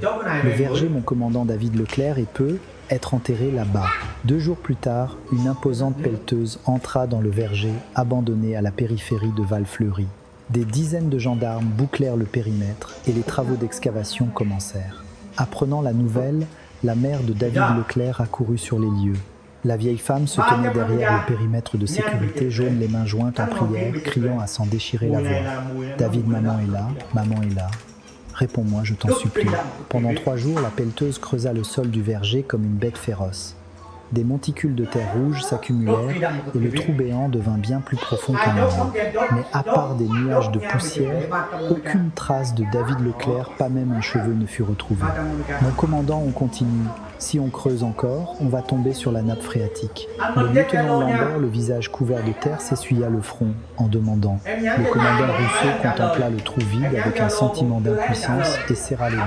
Le verger, mon commandant David Leclerc, et peut être enterré là-bas. » 2 jours plus tard, une imposante pelleteuse entra dans le verger, abandonné à la périphérie de Val-Fleury. Des dizaines de gendarmes bouclèrent le périmètre et les travaux d'excavation commencèrent. Apprenant la nouvelle, la mère de David Leclerc accourut sur les lieux. La vieille femme se tenait derrière le périmètre de sécurité, jaune, les mains jointes en prière, criant à s'en déchirer la voix. « David, maman est là, maman est là. Réponds-moi, je t'en supplie. » Pendant 3 jours, la pelleteuse creusa le sol du verger comme une bête féroce. Des monticules de terre rouge s'accumulèrent et le trou béant devint bien plus profond qu'un homme. Mais à part des nuages de poussière, aucune trace de David Leclerc, pas même un cheveu ne fut retrouvé. « Mon commandant, on continue. Si on creuse encore, on va tomber sur la nappe phréatique. » Le lieutenant Lambert, le visage couvert de terre, s'essuya le front en demandant. Le commandant Rousseau contempla le trou vide avec un sentiment d'impuissance et serra les dents.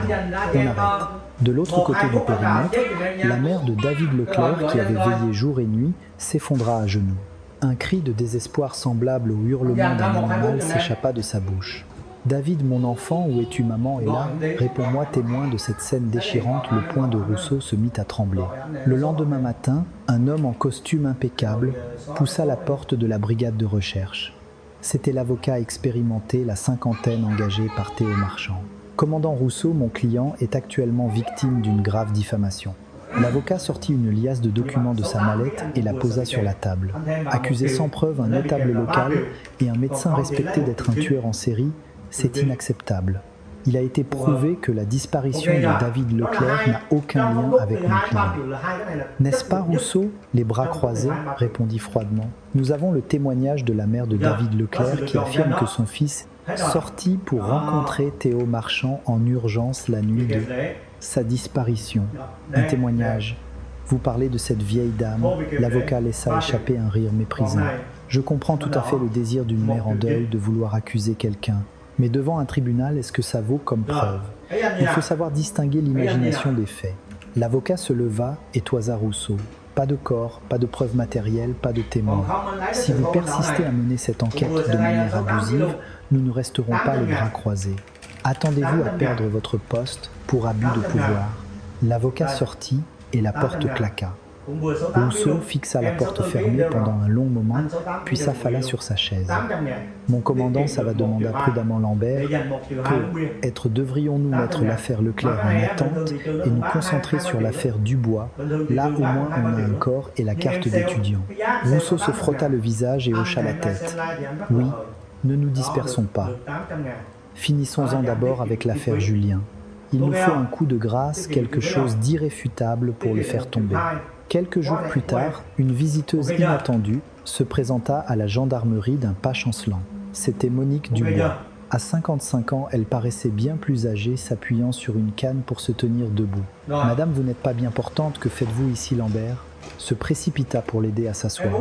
On arrête. De l'autre côté du périmètre, la mère de David Leclerc, qui avait veillé jour et nuit, s'effondra à genoux. Un cri de désespoir semblable au hurlement d'un animal s'échappa de sa bouche. « David, mon enfant, où es-tu, maman est là ? Réponds-moi, témoin de cette scène déchirante. » Le poing de Rousseau se mit à trembler. Le lendemain matin, un homme en costume impeccable poussa la porte de la brigade de recherche. C'était l'avocat expérimenté, la cinquantaine engagée par Théo Marchand. « Commandant Rousseau, mon client, est actuellement victime d'une grave diffamation. » L'avocat sortit une liasse de documents de sa mallette et la posa sur la table. Accuser sans preuve un notable local et un médecin respecté d'être un tueur en série, c'est inacceptable. Il a été prouvé que la disparition de David Leclerc n'a aucun lien avec mon client. « N'est-ce pas, Rousseau ?» Les bras croisés, répondit froidement. « Nous avons le témoignage de la mère de David Leclerc qui affirme que son fils sortit pour rencontrer Théo Marchand en urgence la nuit de sa disparition. » Un témoignage. Vous parlez de cette vieille dame. L'avocat laissa échapper un rire méprisant. Je comprends tout à fait le désir d'une mère en deuil de vouloir accuser quelqu'un. Mais devant un tribunal, est-ce que ça vaut comme preuve ? Il faut savoir distinguer l'imagination des faits. L'avocat se leva et toisa Rousseau. Pas de corps, pas de preuves matérielles, pas de témoins. Si vous persistez à mener cette enquête de manière abusive, nous ne resterons pas les bras croisés. Attendez-vous à perdre votre poste pour abus de pouvoir. L'avocat sortit et la porte claqua. Rousseau fixa la porte fermée pendant un long moment, puis s'affala sur sa chaise. « Mon commandant, ça va, demanda prudemment Lambert. Peut-être devrions-nous mettre l'affaire Leclerc en attente et nous concentrer sur l'affaire Dubois. Là, au moins, on a un corps et la carte d'étudiant. » Rousseau se frotta le visage et hocha la tête. « Oui, ne nous dispersons pas. Finissons-en d'abord avec l'affaire Julien. Il nous faut un coup de grâce, quelque chose d'irréfutable pour le faire tomber. » Quelques jours plus tard, une visiteuse inattendue se présenta à la gendarmerie d'un pas chancelant. C'était Monique Dubois. À 55 ans, elle paraissait bien plus âgée, s'appuyant sur une canne pour se tenir debout. « Madame, vous n'êtes pas bien portante, que faites-vous ici, Lambert ?» Se précipita pour l'aider à s'asseoir.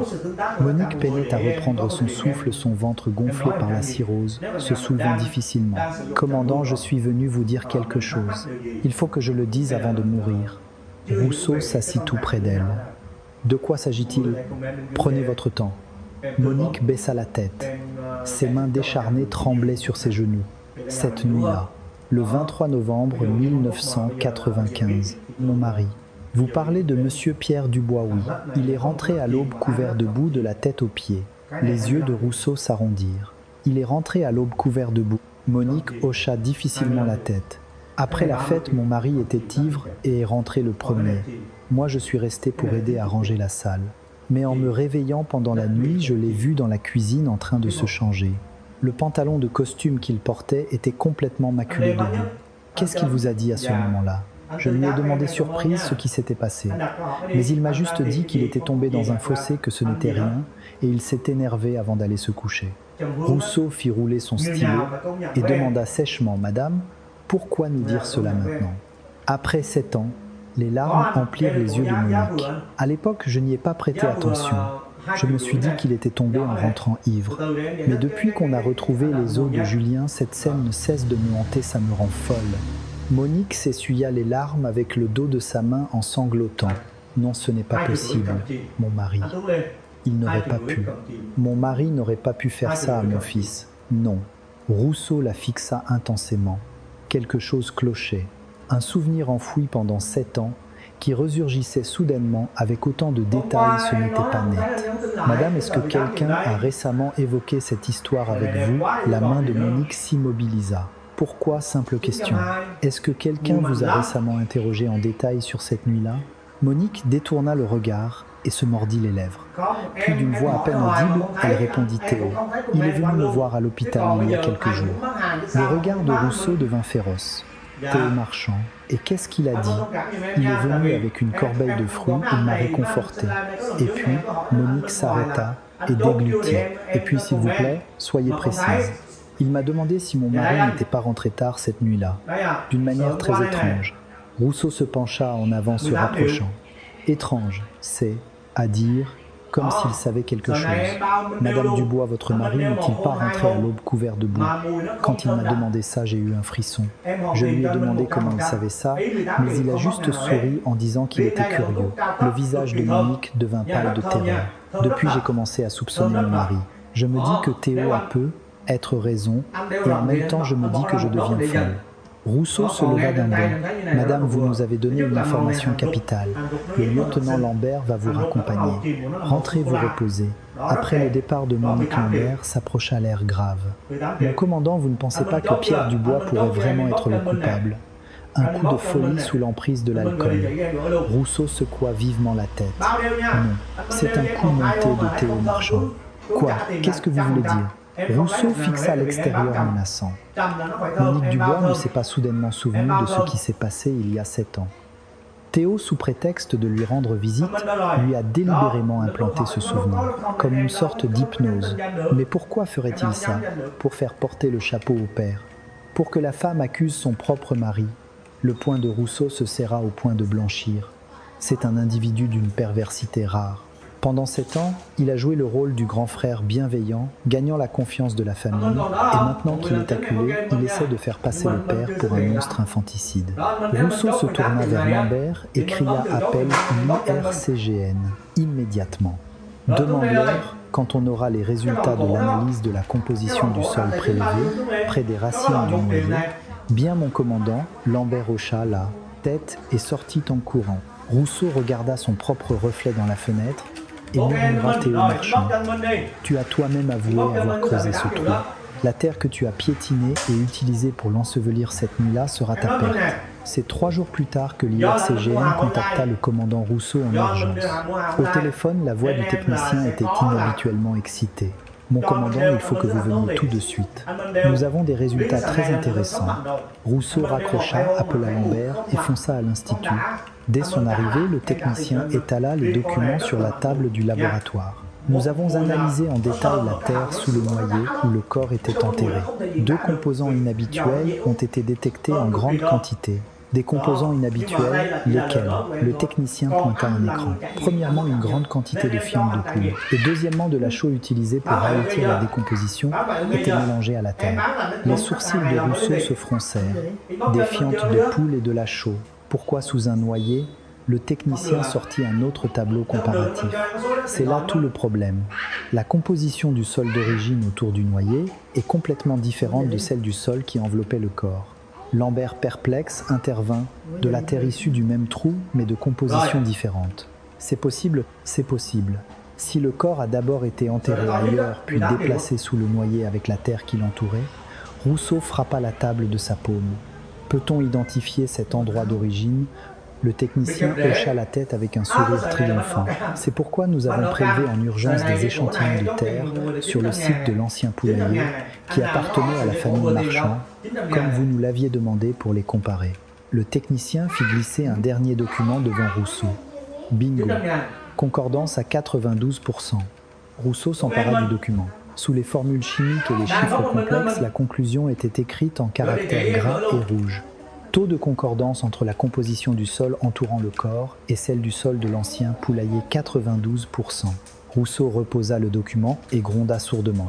Monique peinait à reprendre son souffle, son ventre gonflé par la cirrhose, se soulevant difficilement. « Commandant, je suis venu vous dire quelque chose. Il faut que je le dise avant de mourir. » Rousseau s'assit tout près d'elle. « De quoi s'agit-il ? Prenez votre temps. » Monique baissa la tête. Ses mains décharnées tremblaient sur ses genoux. Cette nuit-là, le 23 novembre 1995, mon mari, Vous parlez de Monsieur Pierre Dubois, oui. Il est rentré à l'aube couvert de boue de la tête aux pieds. Les yeux de Rousseau s'arrondirent. Il est rentré à l'aube couvert de boue. Monique hocha difficilement la tête. Après la fête, mon mari était ivre et est rentré le premier. Moi, je suis resté pour aider à ranger la salle. Mais en me réveillant pendant la nuit, je l'ai vu dans la cuisine en train de se changer. Le pantalon de costume qu'il portait était complètement maculé de boue. Qu'est-ce qu'il vous a dit à ce moment-là ? Je lui ai demandé surprise ce qui s'était passé. Mais il m'a juste dit qu'il était tombé dans un fossé, que ce n'était rien, et il s'est énervé avant d'aller se coucher. Rousseau fit rouler son stylo et demanda sèchement « Madame, pourquoi nous dire cela maintenant ?» Après 7 ans, les larmes emplirent les yeux de Monique. À l'époque, je n'y ai pas prêté attention. Je me suis dit qu'il était tombé en rentrant ivre. Mais depuis qu'on a retrouvé les os de Julien, cette scène ne cesse de me hanter, ça me rend folle. Monique s'essuya les larmes avec le dos de sa main en sanglotant. Non, ce n'est pas possible, mon mari. Il n'aurait pas pu. Mon mari n'aurait pas pu faire ça à mon fils. Non. Rousseau la fixa intensément. Quelque chose clochait. Un souvenir enfoui pendant 7 ans qui resurgissait soudainement avec autant de détails, ce n'était pas net. Madame, est-ce que quelqu'un a récemment évoqué cette histoire avec vous ? La main de Monique s'immobilisa. Pourquoi ? Simple question. Est-ce que quelqu'un vous a récemment interrogé en détail sur cette nuit-là ? Monique détourna le regard et se mordit les lèvres. Puis d'une voix à peine audible, elle répondit « Théo, il est venu me voir à l'hôpital il y a quelques jours. » Le regard de Rousseau devint féroce. Théo Marchand. Et qu'est-ce qu'il a dit ? Il est venu avec une corbeille de fruits, il m'a réconforté. Et puis, Monique s'arrêta et déglutit. Et puis, s'il vous plaît, soyez précise. Il m'a demandé si mon mari n'était pas rentré tard cette nuit-là, d'une manière très étrange. Rousseau se pencha en avant, se rapprochant. Étrange, c'est, à dire, comme s'il savait quelque chose. Madame Dubois, votre mari, n'est-il pas rentré à l'aube couvert de boue ? Quand il m'a demandé ça, j'ai eu un frisson. Je lui ai demandé comment il savait ça, mais il a juste souri en disant qu'il était curieux. Le visage de Monique devint pâle de terreur. Depuis, j'ai commencé à soupçonner mon mari. Je me dis que Théo a peu être raison, et en même temps, je me dis que je deviens folle. Rousseau se leva d'un bond. « Madame, vous nous avez donné une information capitale. Le lieutenant Lambert va vous raccompagner. Rentrez vous reposer. » Après le départ de Monique, Lambert s'approcha l'air grave. « Mon commandant, vous ne pensez pas que Pierre Dubois pourrait vraiment être le coupable ? Un coup de folie sous l'emprise de l'alcool. » Rousseau secoua vivement la tête. « Non, c'est un coup monté de Théo Marchand. »« Quoi ? Qu'est-ce que vous voulez dire ? » Rousseau fixa l'extérieur menaçant. Monique Dubois ne s'est pas soudainement souvenu de ce qui s'est passé il y a 7 ans. Théo, sous prétexte de lui rendre visite, lui a délibérément implanté ce souvenir, comme une sorte d'hypnose. Mais pourquoi ferait-il ça ? Pour faire porter le chapeau au père. Pour que la femme accuse son propre mari. Le poing de Rousseau se serra au point de blanchir. C'est un individu d'une perversité rare. Pendant 7 ans, il a joué le rôle du grand frère bienveillant, gagnant la confiance de la famille, et maintenant qu'il est acculé, il essaie de faire passer le père pour un monstre infanticide. Rousseau se tourna vers Lambert et cria « Appelle l'IRCGN » immédiatement. Demande-leur, quand on aura les résultats de l'analyse de la composition du sol prélevé, près des racines du noyer, bien mon commandant, Lambert hocha la tête et sortit en courant. Rousseau regarda son propre reflet dans la fenêtre et murmura Théo Marchand. Tu as toi-même avoué avoir creusé ce trou. La terre que tu as piétinée et utilisée pour l'ensevelir cette nuit-là sera ta perte. C'est 3 jours plus tard que l'IRCGN contacta le commandant Rousseau en urgence. Au téléphone, la voix du technicien était inhabituellement excitée. Mon commandant, il faut que vous veniez tout de suite. Nous avons des résultats très intéressants. Rousseau raccrocha, appela Lambert et fonça à l'institut. Dès son arrivée, le technicien étala les documents sur la table du laboratoire. Nous avons analysé en détail la terre sous le noyer où le corps était enterré. 2 composants inhabituels ont été détectés en grande quantité. Des composants inhabituels, lesquels ? Le technicien pointa un écran. Premièrement, une grande quantité de fientes de poule. Et deuxièmement, de la chaux utilisée pour ralentir la décomposition était mélangée à la terre. Les sourcils de Rousseau se froncèrent. Des fientes de poule et de la chaux. Pourquoi sous un noyer ? Le technicien sortit un autre tableau comparatif. C'est là tout le problème. La composition du sol d'origine autour du noyer est complètement différente de celle du sol qui enveloppait le corps. Lambert, perplexe, intervint. De la terre issue du même trou, mais de composition différente. C'est possible, c'est possible. Si le corps a d'abord été enterré ailleurs, puis déplacé sous le noyer avec la terre qui l'entourait, Rousseau frappa la table de sa paume. Peut-on identifier cet endroit d'origine ? Le technicien hocha la tête avec un sourire triomphant. C'est pourquoi nous avons prélevé en urgence des échantillons de terre sur le site de l'ancien poulailler qui appartenait à la famille Marchand, comme vous nous l'aviez demandé pour les comparer. Le technicien fit glisser un dernier document devant Rousseau. Bingo. Concordance à 92%. Rousseau s'empara du document. Sous les formules chimiques et les chiffres complexes, la conclusion était écrite en caractères gras et rouges. Taux de concordance entre la composition du sol entourant le corps et celle du sol de l'ancien poulailler 92%. Rousseau reposa le document et gronda sourdement.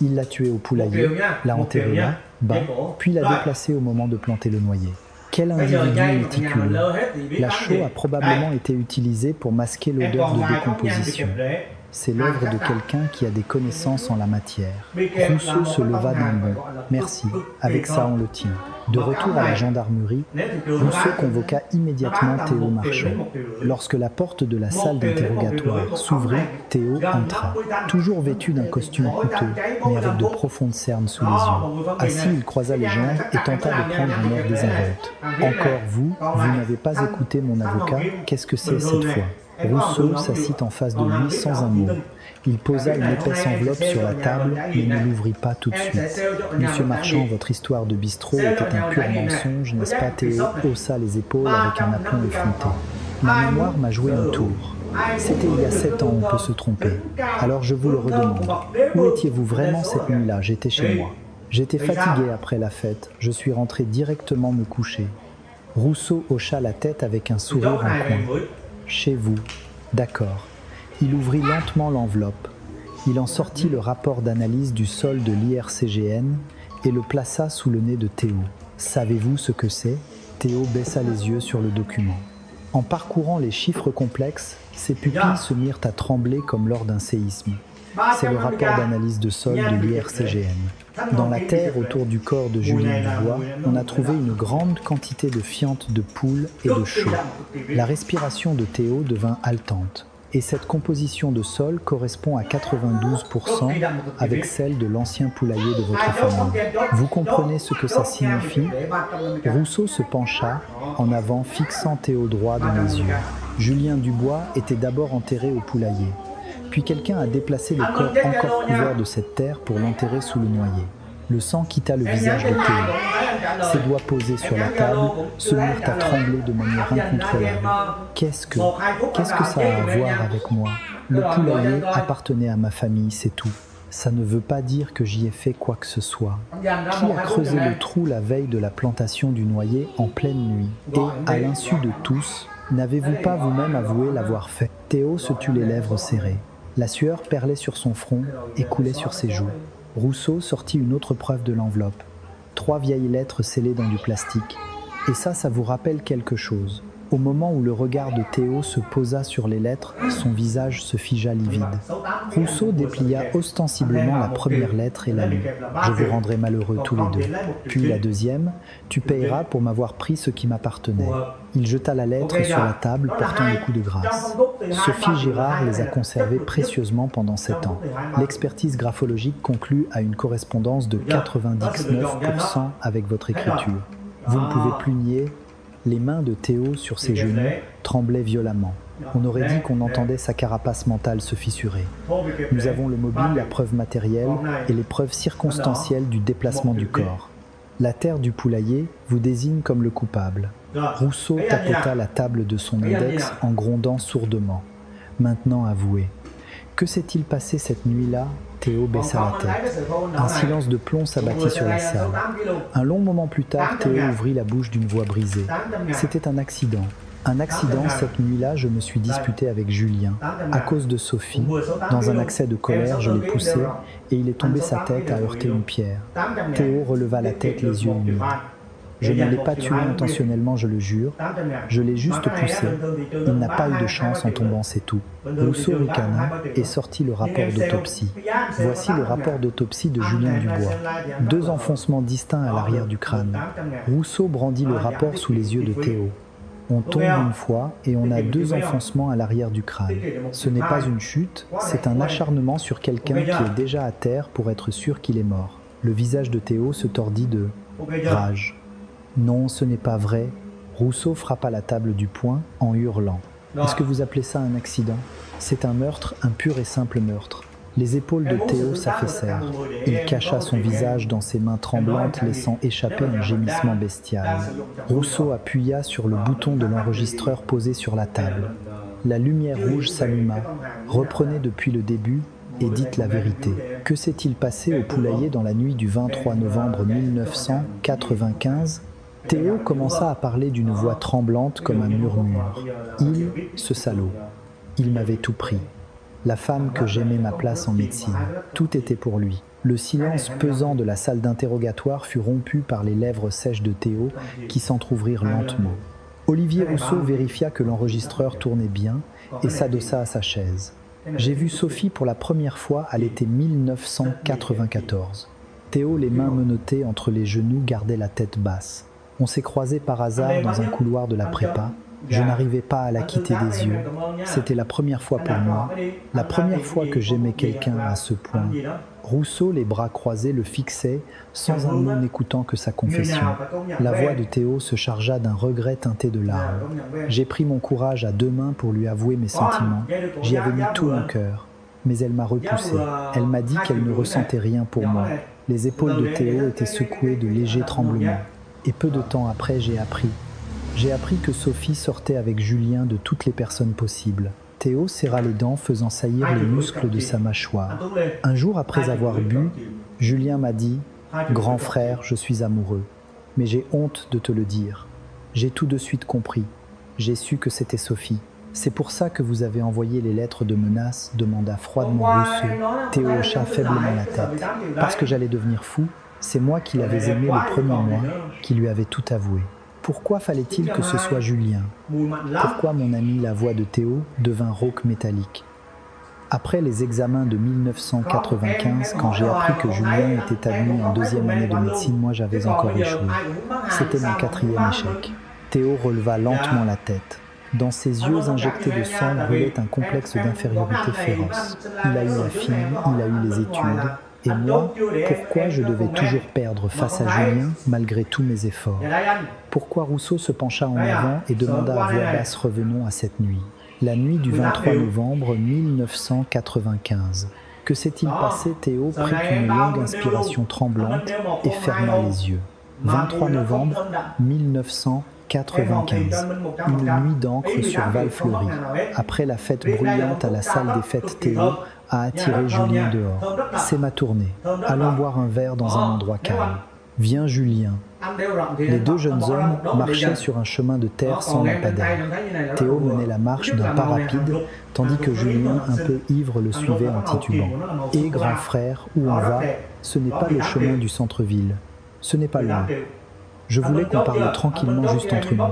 Il l'a tué au poulailler, l'a enterré là, bas, puis l'a déplacé au moment de planter le noyer. Quel individu méticuleux! La chaux a probablement été utilisée pour masquer l'odeur de décomposition. C'est l'œuvre de quelqu'un qui a des connaissances en la matière. Rousseau se leva d'un bond. Merci, avec ça on le tient. De retour à la gendarmerie, Rousseau convoqua immédiatement Théo Marchand. Lorsque la porte de la salle d'interrogatoire s'ouvrit, Théo entra. Toujours vêtu d'un costume coûteux, mais avec de profondes cernes sous les yeux. Assis, il croisa les jambes et tenta de prendre un air désinvolte. Encore vous n'avez pas écouté mon avocat, qu'est-ce que c'est cette fois ? Rousseau s'assit en face de lui sans un mot. Il posa une épaisse enveloppe sur la table, mais ne l'ouvrit pas tout de suite. « Monsieur Marchand, votre histoire de bistrot était un pur mensonge, n'est-ce pas ?» Théo haussa les épaules avec un aplomb effronté. « Ma mémoire m'a joué un tour. C'était il y a 7 ans, on peut se tromper. Alors je vous le redemande. Où étiez-vous vraiment cette nuit-là ? J'étais chez moi. J'étais fatigué après la fête. Je suis rentré directement me coucher. » Rousseau hocha la tête avec un sourire en coin. Chez vous. D'accord. Il ouvrit lentement l'enveloppe. Il en sortit le rapport d'analyse du sol de l'IRCGN et le plaça sous le nez de Théo. Savez-vous ce que c'est ? Théo baissa les yeux sur le document. En parcourant les chiffres complexes, ses pupilles se mirent à trembler comme lors d'un séisme. C'est le rapport d'analyse de sol de l'IRCGN. Dans la terre autour du corps de Julien Dubois, on a trouvé une grande quantité de fientes de poules et de chaux. La respiration de Théo devint haletante. Et cette composition de sol correspond à 92% avec celle de l'ancien poulailler de votre famille. Vous comprenez ce que ça signifie ? Rousseau se pencha en avant, fixant Théo droit dans les yeux. Julien Dubois était d'abord enterré au poulailler. Puis quelqu'un a déplacé le corps encore couvert de cette terre pour l'enterrer sous le noyer. Le sang quitta le visage de Théo. Ses doigts posés sur la table se mirent à trembler de manière incontrôlable. Qu'est-ce que ça a à voir avec moi ? Le poulailler appartenait à ma famille, c'est tout. Ça ne veut pas dire que j'y ai fait quoi que ce soit. Qui a creusé le trou la veille de la plantation du noyer en pleine nuit ? Et, à l'insu de tous, n'avez-vous pas vous-même avoué l'avoir fait ? Théo se tut les lèvres serrées. La sueur perlait sur son front et coulait sur ses joues. Rousseau sortit une autre preuve de l'enveloppe. 3 vieilles lettres scellées dans du plastique. Et ça vous rappelle quelque chose. Au moment où le regard de Théo se posa sur les lettres, son visage se figea livide. Rousseau déplia ostensiblement la première lettre et la lut. « Je vous rendrai malheureux tous les deux. » Puis la deuxième, « Tu payeras pour m'avoir pris ce qui m'appartenait. » Il jeta la lettre sur la table, portant le coup de grâce. Sophie Girard les a conservées précieusement pendant 7 ans. L'expertise graphologique conclut à une correspondance de 99% avec votre écriture. Vous ne pouvez plus nier. Les mains de Théo sur ses genoux tremblaient violemment. On aurait dit qu'on entendait sa carapace mentale se fissurer. Nous avons le mobile, la preuve matérielle et les preuves circonstancielles du déplacement du corps. La terre du poulailler vous désigne comme le coupable. Rousseau tapota la table de son index en grondant sourdement. Maintenant avouez. Que s'est-il passé cette nuit-là ? Théo baissa la tête. Un silence de plomb s'abattit sur la salle. Un long moment plus tard, Théo ouvrit la bouche d'une voix brisée. C'était un accident. Un accident, cette nuit-là, je me suis disputé avec Julien. À cause de Sophie, dans un accès de colère, je l'ai poussé et il est tombé sa tête à heurter une pierre. Théo releva la tête, les yeux humides. Je ne l'ai pas tué intentionnellement, je le jure. Je l'ai juste poussé. Il n'a pas eu de chance en tombant, c'est tout. Rousseau ricana et sortit le rapport d'autopsie. Voici le rapport d'autopsie de Julien Dubois. 2 enfoncements distincts à l'arrière du crâne. Rousseau brandit le rapport sous les yeux de Théo. On tombe une fois et on a 2 enfoncements à l'arrière du crâne. Ce n'est pas une chute, c'est un acharnement sur quelqu'un qui est déjà à terre pour être sûr qu'il est mort. Le visage de Théo se tordit de rage. Non, ce n'est pas vrai. Rousseau frappa la table du poing en hurlant. Est-ce que vous appelez ça un accident? C'est un meurtre, un pur et simple meurtre. Les épaules de Théo s'affaissèrent. Il cacha son visage dans ses mains tremblantes, laissant échapper un gémissement bestial. Rousseau appuya sur le bouton de l'enregistreur posé sur la table. La lumière rouge s'alluma. Reprenez depuis le début et dites la vérité. Que s'est-il passé au poulailler dans la nuit du 23 novembre 1995 ? Théo commença à parler d'une voix tremblante comme un murmure. Ce salaud, il m'avait tout pris. La femme que j'aimais ma place en médecine. Tout était pour lui. Le silence pesant de la salle d'interrogatoire fut rompu par les lèvres sèches de Théo qui s'entr'ouvrirent lentement. Olivier Rousseau vérifia que l'enregistreur tournait bien et s'adossa à sa chaise. J'ai vu Sophie pour la première fois à l'été 1994. Théo, les mains menottées entre les genoux, gardait la tête basse. On s'est croisés par hasard dans un couloir de la prépa. Je n'arrivais pas à la quitter des yeux. C'était la première fois pour moi, la première fois que j'aimais quelqu'un à ce point. Rousseau, les bras croisés, le fixait, sans un mot n'écoutant que sa confession. La voix de Théo se chargea d'un regret teinté de larmes. J'ai pris mon courage à 2 mains pour lui avouer mes sentiments. J'y avais mis tout mon cœur. Mais elle m'a repoussé. Elle m'a dit qu'elle ne ressentait rien pour moi. Les épaules de Théo étaient secouées de légers tremblements. Et peu de temps après, j'ai appris que Sophie sortait avec Julien de toutes les personnes possibles. Théo serra les dents, faisant saillir les muscles de sa mâchoire. Un jour après avoir bu, Julien m'a dit « Grand frère, je suis amoureux. Mais j'ai honte de te le dire. J'ai tout de suite compris. J'ai su que c'était Sophie. C'est pour ça que vous avez envoyé les lettres de menace ?» demanda froidement Rousseau. Théo hocha faiblement la tête. « Parce que j'allais devenir fou, c'est moi qui l'avais aimé le premier mois, qui lui avait tout avoué. Pourquoi fallait-il que ce soit Julien? Pourquoi mon ami la voix de Théo devint rauque métallique? Après les examens de 1995, quand j'ai appris que Julien était admis en 2e année de médecine, moi j'avais encore échoué. C'était mon 4e échec. Théo releva lentement la tête. Dans ses yeux injectés de sang brûlait un complexe d'infériorité féroce. Il a eu la fille, il a eu les études. Et moi, pourquoi je devais toujours perdre face à Julien malgré tous mes efforts? Pourquoi Rousseau se pencha en avant et demanda à voix basse « Revenons à cette nuit ». La nuit du 23 novembre 1995. Que s'est-il passé? Théo prit une longue inspiration tremblante et ferma les yeux. 23 novembre 1995. Une nuit d'encre sur Val-Fleury. Après la fête bruyante à la salle des fêtes, Théo a attiré Julien dehors. C'est ma tournée. Allons boire un verre dans un endroit calme. Viens Julien. Les 2 jeunes hommes marchaient sur un chemin de terre sans lampadaire. Théo menait la marche d'un pas rapide, tandis que Julien, un peu ivre, le suivait en titubant. « Et grand frère, où on va? Ce n'est pas le chemin du centre-ville. Ce n'est pas loin. Je voulais qu'on parle tranquillement juste entre nous. »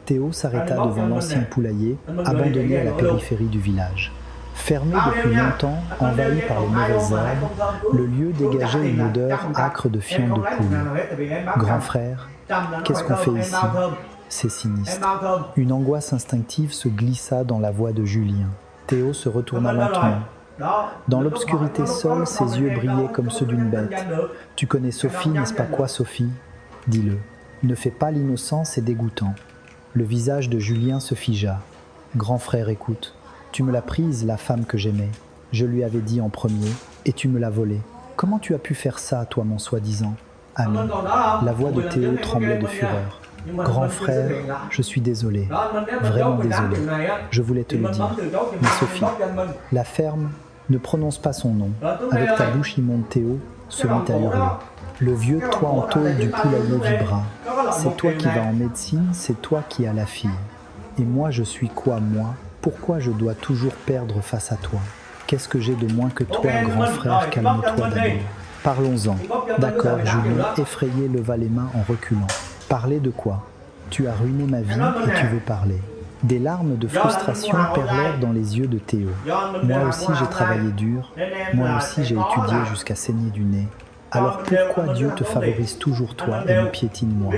Théo s'arrêta devant l'ancien poulailler, abandonné à la périphérie du village. Fermé depuis longtemps, envahi par les mauvaises herbes, le lieu dégageait une odeur âcre de fientes de poule. « Grand frère, qu'est-ce qu'on fait ici ?» C'est sinistre. Une angoisse instinctive se glissa dans la voix de Julien. Théo se retourna lentement. Dans l'obscurité seule, ses yeux brillaient comme ceux d'une bête. « Tu connais Sophie, n'est-ce pas quoi, Sophie ? Dis-le. Ne fais pas l'innocent, c'est dégoûtant. » Le visage de Julien se figea. « Grand frère, écoute. Tu me l'as prise, la femme que j'aimais. Je lui avais dit en premier, et tu me l'as volée. Comment tu as pu faire ça, toi, mon soi-disant ami ?» La voix de Théo tremblait de fureur. « Grand frère, je suis désolé, vraiment désolé. Je voulais te le dire. Mais Sophie, la ferme, ne prononce pas son nom. » Avec ta bouche immonde, Théo se mit à hurler. Le vieux toit en tôle du poulailler vibra. « C'est toi qui vas en médecine, c'est toi qui as la fille. Et moi, je suis quoi, moi ? Pourquoi je dois toujours perdre face à toi? Qu'est-ce que j'ai de moins que toi, grand frère? Calme-toi d'abord. Parlons-en. » D'accord, Julien, effrayé, leva les mains en reculant. Parler de quoi? Tu as ruiné ma vie et tu veux parler. Des larmes de frustration perlèrent dans les yeux de Théo. Moi aussi j'ai travaillé dur, moi aussi j'ai étudié jusqu'à saigner du nez. Alors pourquoi Dieu te favorise toujours toi et me piétine moi?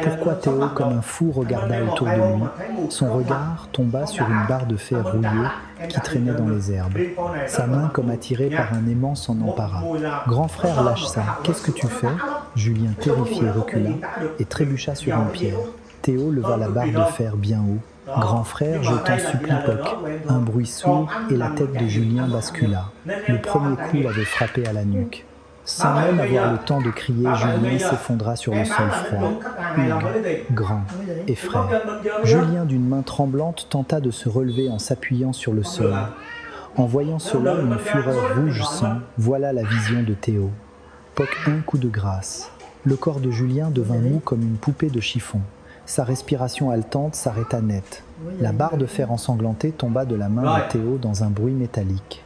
Pourquoi Théo, comme un fou, regarda autour de lui? Son regard tomba sur une barre de fer rouillée qui traînait dans les herbes. Sa main, comme attirée par un aimant, s'en empara. « Grand frère, lâche ça, qu'est-ce que tu fais ?» Julien, terrifié, recula et trébucha sur une pierre. Théo leva la barre de fer bien haut. « Grand frère, je t'en supplie, Poc. » Un bruit sourd et la tête de Julien bascula. Le premier coup l'avait frappé à la nuque. Sans même avoir le temps de crier, Julien s'effondra sur le sol froid. Hugues, grand et frère. Julien, d'une main tremblante, tenta de se relever en s'appuyant sur le sol. En voyant cela, une fureur rouge sang, voilà la vision de Théo. Poc, un coup de grâce. Le corps de Julien devint mou comme une poupée de chiffon. Sa respiration haletante s'arrêta net. La barre de fer ensanglantée tomba de la main de Théo dans un bruit métallique.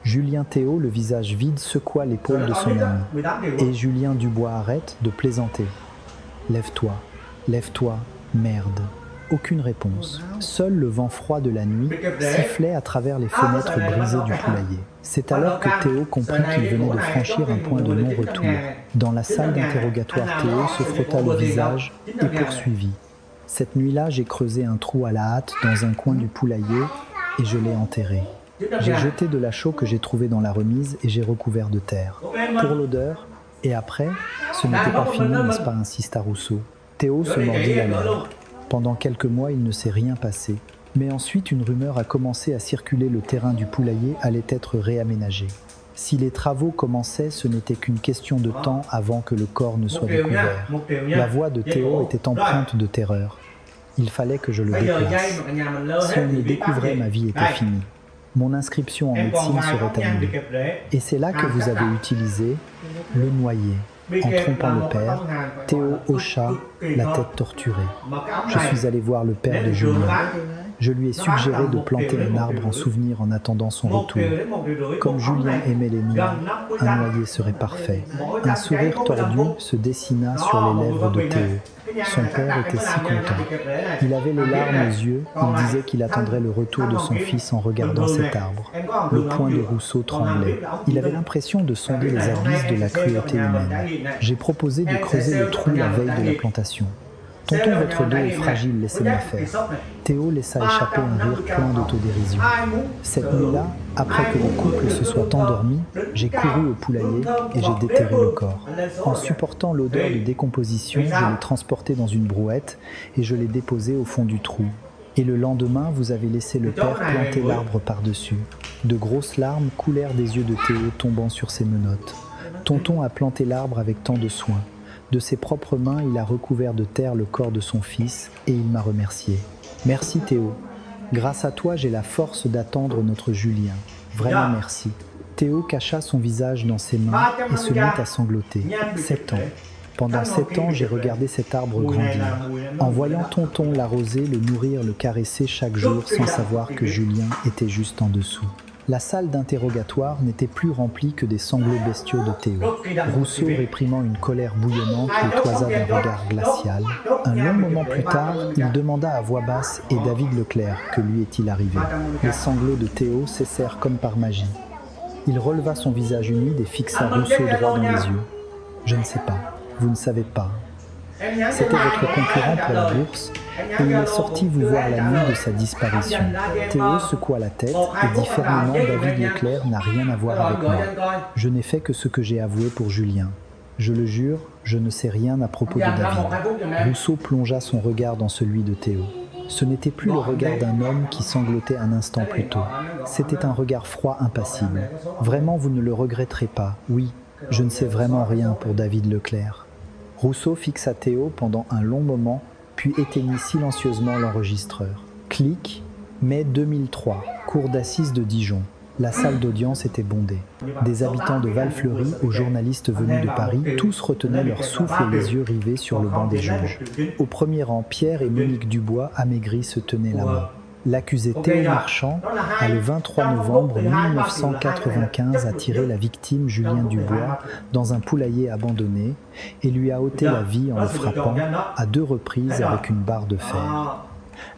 Julien Théo, le visage vide, secoua l'épaule de son ami. Et Julien Dubois arrête de plaisanter. Lève-toi, merde. Aucune réponse. Seul le vent froid de la nuit sifflait à travers les fenêtres brisées du poulailler. C'est alors que Théo comprit qu'il venait de franchir un point de non-retour. Dans la salle d'interrogatoire, Théo se frotta le visage et poursuivit. Cette nuit-là, j'ai creusé un trou à la hâte dans un coin du poulailler et je l'ai enterré. J'ai jeté de la chaux que j'ai trouvée dans la remise et j'ai recouvert de terre. Pour l'odeur, et après, ce n'était pas fini, n'est-ce pas, insista Rousseau. Théo se mordit la lèvre. Pendant quelques mois, il ne s'est rien passé. Mais ensuite, une rumeur a commencé à circuler, le terrain du poulailler allait être réaménagé. Si les travaux commençaient, ce n'était qu'une question de temps avant que le corps ne soit découvert. La voix de Théo était empreinte de terreur. Il fallait que je le déplace. Si on me découvrait, ma vie était finie. Mon inscription en médecine serait annulée. Et c'est là que vous avez utilisé le noyer. En trompant le père, Théo hocha la tête torturée. Je suis allé voir le père de Julien. Je lui ai suggéré de planter un arbre en souvenir en attendant son retour. Comme Julien aimait les nids, un noyer serait parfait. Un sourire tordu se dessina sur les lèvres de Théo. Son père était si content. Il avait les larmes aux yeux, il disait qu'il attendrait le retour de son fils en regardant cet arbre. Le poing de Rousseau tremblait. Il avait l'impression de sonder les abysses de la cruauté humaine. J'ai proposé de creuser le trou la veille de la plantation. Tonton, votre dos est fragile, laissez-moi faire. Théo laissa échapper un rire plein d'autodérision. Cette nuit-là, après que le couple se soit endormi, j'ai couru au poulailler et j'ai déterré le corps. En supportant l'odeur de décomposition, je l'ai transporté dans une brouette et je l'ai déposé au fond du trou. Et le lendemain, vous avez laissé le père planter l'arbre par-dessus. De grosses larmes coulèrent des yeux de Théo tombant sur ses menottes. Tonton a planté l'arbre avec tant de soin. De ses propres mains, il a recouvert de terre le corps de son fils et il m'a remercié. Merci Théo. Grâce à toi, j'ai la force d'attendre notre Julien. Vraiment merci. Théo cacha son visage dans ses mains et se mit à sangloter. 7 ans. Pendant 7 ans, j'ai regardé cet arbre grandir. En voyant tonton l'arroser, le nourrir, le caresser chaque jour sans savoir que Julien était juste en dessous. La salle d'interrogatoire n'était plus remplie que des sanglots bestiaux de Théo. Rousseau, réprimant une colère bouillonnante, le toisa d'un regard glacial. Un long moment plus tard, il demanda à voix basse « Et David Leclerc, que lui est-il arrivé ?» Les sanglots de Théo cessèrent comme par magie. Il releva son visage humide et fixa Rousseau droit dans les yeux. « Je ne sais pas, vous ne savez pas. C'était votre concurrent pour la bourse et il est sorti vous voir la nuit de sa disparition. » Théo secoua la tête et dit fermement « David Leclerc n'a rien à voir avec moi. Je n'ai fait que ce que j'ai avoué pour Julien. Je le jure, je ne sais rien à propos de David. » Rousseau plongea son regard dans celui de Théo. Ce n'était plus le regard d'un homme qui sanglotait un instant plus tôt. C'était un regard froid, impassible. « Vraiment, vous ne le regretterez pas. Oui, je ne sais vraiment rien pour David Leclerc. » Rousseau fixa Théo pendant un long moment, puis éteignit silencieusement l'enregistreur. Clic, mai 2003, cour d'assises de Dijon. La salle d'audience était bondée. Des habitants de Val-Fleury aux journalistes venus de Paris, tous retenaient leur souffle et les yeux rivés sur le banc des juges. Au premier rang, Pierre et Monique Dubois, amaigris, se tenaient la main. L'accusé Théo Marchand a le 23 novembre 1995 attiré la victime Julien Dubois dans un poulailler abandonné et lui a ôté la vie en le frappant à 2 reprises avec une barre de fer.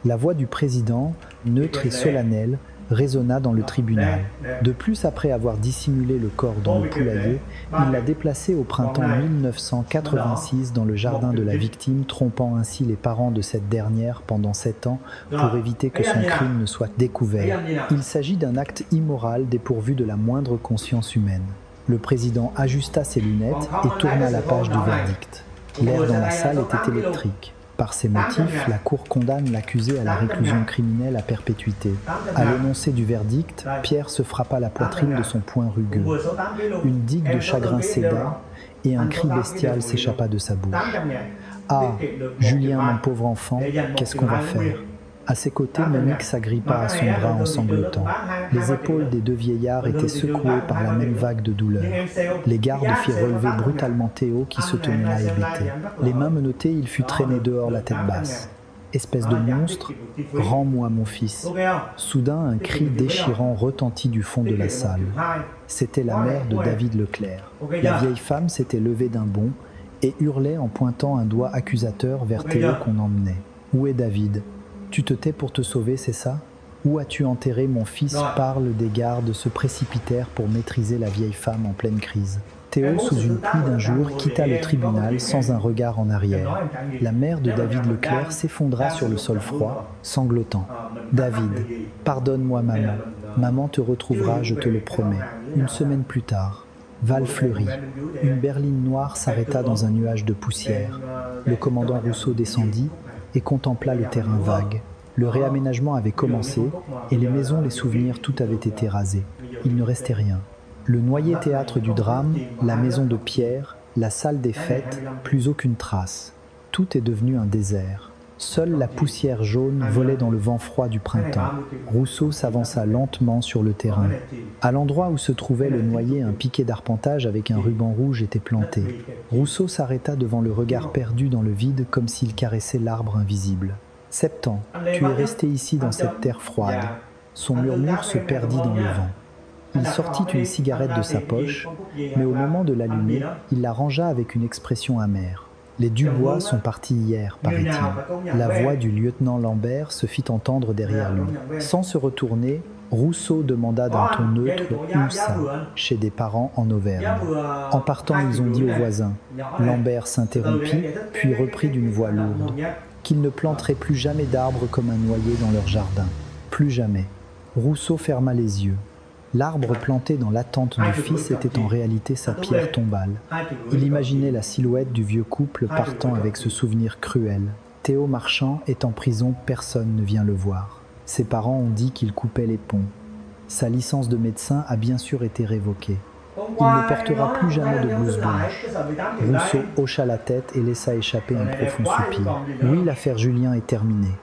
La voix du président, neutre et solennelle, résonna dans le tribunal. De plus, après avoir dissimulé le corps dans le poulailler, il l'a déplacé au printemps 1986 dans le jardin de la victime, trompant ainsi les parents de cette dernière pendant 7 ans pour éviter que son crime ne soit découvert. Il s'agit d'un acte immoral dépourvu de la moindre conscience humaine. Le président ajusta ses lunettes et tourna la page du verdict. L'air dans la salle était électrique. Par ces motifs, la Cour condamne l'accusé à la réclusion criminelle à perpétuité. À l'énoncé du verdict, Pierre se frappa la poitrine de son poing rugueux. Une digue de chagrin céda et un cri bestial s'échappa de sa bouche. « Ah, Julien, mon pauvre enfant, qu'est-ce qu'on va faire ?» À ses côtés, Monique s'agrippa à son bras en sanglotant. Les épaules des 2 vieillards étaient secouées par la même vague de douleur. Les gardes firent relever brutalement Théo qui se tenait là hébété. Les mains menottées, il fut traîné dehors la tête basse. « Espèce de monstre, rends-moi mon fils !» Soudain, un cri déchirant retentit du fond de la salle. C'était la mère de David Leclerc. La vieille femme s'était levée d'un bond et hurlait en pointant un doigt accusateur vers Théo qu'on emmenait. « Où est David ? Tu te tais pour te sauver, c'est ça ? Où as-tu enterré mon fils ?» Parle des gardes se précipitèrent pour maîtriser la vieille femme en pleine crise. Théo, sous une pluie d'injures, quitta le tribunal sans un regard en arrière. La mère de David Leclerc s'effondra sur le sol froid, sanglotant. « David, pardonne-moi maman. Maman te retrouvera, je te le promets. » Une semaine plus tard, Val Fleury. Une berline noire s'arrêta dans un nuage de poussière. Le commandant Rousseau descendit et contempla le terrain vague. Le réaménagement avait commencé et les maisons, les souvenirs, tout avait été rasé. Il ne restait rien. Le noyer théâtre du drame, la maison de pierre, la salle des fêtes, plus aucune trace. Tout est devenu un désert. Seule la poussière jaune volait dans le vent froid du printemps. Rousseau s'avança lentement sur le terrain. À l'endroit où se trouvait le noyer, un piquet d'arpentage avec un ruban rouge était planté. Rousseau s'arrêta devant le regard perdu dans le vide comme s'il caressait l'arbre invisible. « 7 ans, tu es resté ici dans cette terre froide. » Son murmure se perdit dans le vent. Il sortit une cigarette de sa poche, mais au moment de l'allumer, il la rangea avec une expression amère. « Les Dubois sont partis hier, paraît-il. » La voix du lieutenant Lambert se fit entendre derrière lui. Sans se retourner, Rousseau demanda d'un ton neutre « Où ça ?» chez des parents en Auvergne. En partant, ils ont dit aux voisins. Lambert s'interrompit, puis reprit d'une voix lourde qu'ils ne planteraient plus jamais d'arbres comme un noyer dans leur jardin. Plus jamais. Rousseau ferma les yeux. L'arbre planté dans l'attente du fils était en réalité sa pierre tombale. Il imaginait la silhouette du vieux couple partant avec ce souvenir cruel. Théo Marchand est en prison, personne ne vient le voir. Ses parents ont dit qu'il coupait les ponts. Sa licence de médecin a bien sûr été révoquée. Il ne portera plus jamais de blouse blanche. Rousseau hocha la tête et laissa échapper un profond soupir. Oui, l'affaire Julien est terminée.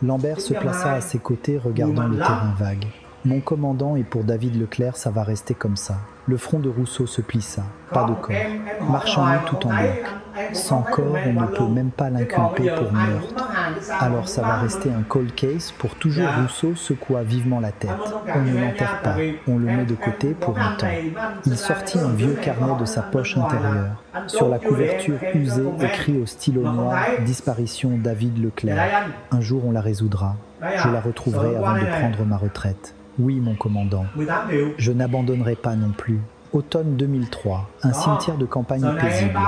Lambert se plaça à ses côtés, regardant le terrain vague. Mon commandant, et pour David Leclerc, ça va rester comme ça. Le front de Rousseau se plissa. Pas de corps. Marchand tout en bloc. Sans corps, on ne peut même pas l'inculper pour meurtre. Alors ça va rester un cold case pour toujours. Rousseau secoua vivement la tête. On ne l'enterre pas, on le met de côté pour un temps. Il sortit un vieux carnet de sa poche intérieure. Sur la couverture usée, écrit au stylo noir « Disparition David Leclerc. Un jour on la résoudra. Je la retrouverai avant de prendre ma retraite. Oui, mon commandant. Je n'abandonnerai pas non plus. » Automne 2003, un cimetière de campagne paisible.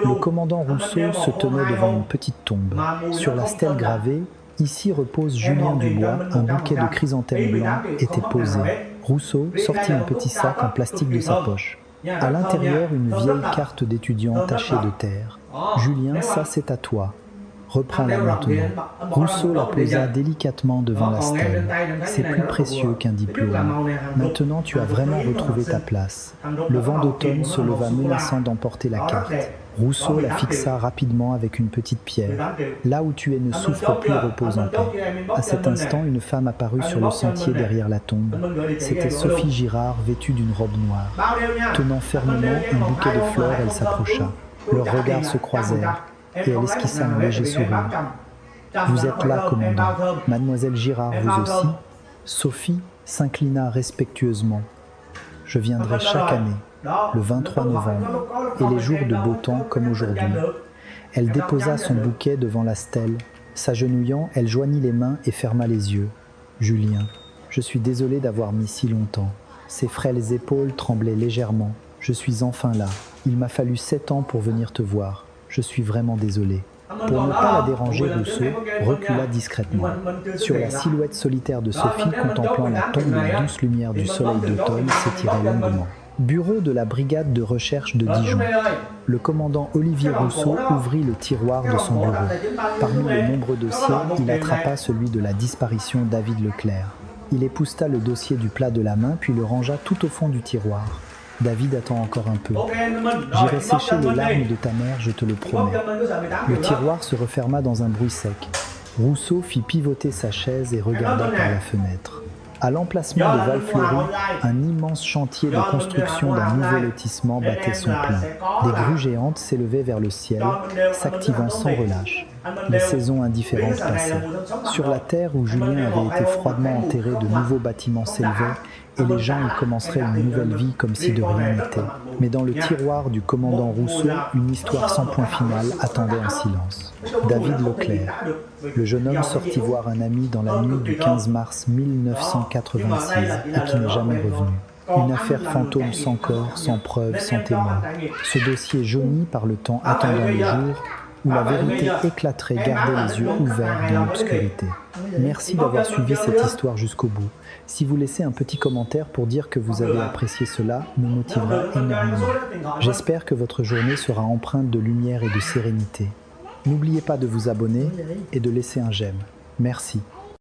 Le commandant Rousseau se tenait devant une petite tombe. Sur la stèle gravée, « Ici repose Julien Dubois », un bouquet de chrysanthèmes blancs était posé. Rousseau sortit un petit sac en plastique de sa poche. À l'intérieur, une vieille carte d'étudiant tachée de terre. « Julien, ça c'est à toi. Reprends-la maintenant. » Rousseau la posa délicatement devant la stèle. « C'est plus précieux qu'un diplôme. Maintenant, tu as vraiment retrouvé ta place. » Le vent d'automne se leva menaçant d'emporter la carte. Rousseau la fixa rapidement avec une petite pierre. « Là où tu es ne souffre plus, repose en paix. » À cet instant, une femme apparut sur le sentier derrière la tombe. C'était Sophie Girard, vêtue d'une robe noire. Tenant fermement un bouquet de fleurs, elle s'approcha. Leurs regards se croisèrent et elle esquissa un léger sourire. « Vous êtes là, commandant. Mademoiselle Girard, vous aussi. Sophie s'inclina respectueusement. Je viendrai chaque année, le 23 novembre, et les jours de beau temps comme aujourd'hui. Elle déposa son bouquet devant la stèle. S'agenouillant, elle joignit les mains et ferma les yeux. Julien, je suis désolée d'avoir mis si longtemps. Ses frêles épaules tremblaient légèrement. Je suis enfin là. Il m'a fallu 7 ans pour venir te voir. Je suis vraiment désolée. Pour ne pas la déranger, Rousseau recula discrètement. Sur la silhouette solitaire de Sophie, contemplant la tombe de douce lumière du soleil d'automne, s'étirait longuement. Bureau de la brigade de recherche de Dijon. Le commandant Olivier Rousseau ouvrit le tiroir de son bureau. Parmi les nombreux dossiers, il attrapa celui de la disparition David Leclerc. Il épousseta le dossier du plat de la main, puis le rangea tout au fond du tiroir. David attend encore un peu. J'irai sécher les larmes de ta mère, je te le promets. Le tiroir se referma dans un bruit sec. Rousseau fit pivoter sa chaise et regarda par la fenêtre. À l'emplacement de Val-Fleury, un immense chantier de construction d'un nouveau lotissement battait son plein. Des grues géantes s'élevaient vers le ciel, s'activant sans relâche. Les saisons indifférentes passaient. Sur la terre où Julien avait été froidement enterré, de nouveaux bâtiments s'élevaient et les gens y commenceraient une nouvelle vie comme si de rien n'était. Mais dans le tiroir du commandant Rousseau, une histoire sans point final attendait en silence. David Leclerc. Le jeune homme sortit voir un ami dans la nuit du 15 mars 1986 et qui n'est jamais revenu. Une affaire fantôme sans corps, sans preuve, sans témoin. Ce dossier jauni par le temps attendant le jour où la vérité éclaterait, gardait les yeux ouverts dans l'obscurité. Merci d'avoir suivi cette histoire jusqu'au bout. Si vous laissez un petit commentaire pour dire que vous avez apprécié cela, me motivera énormément. J'espère que votre journée sera empreinte de lumière et de sérénité. N'oubliez pas de vous abonner et de laisser un j'aime. Merci.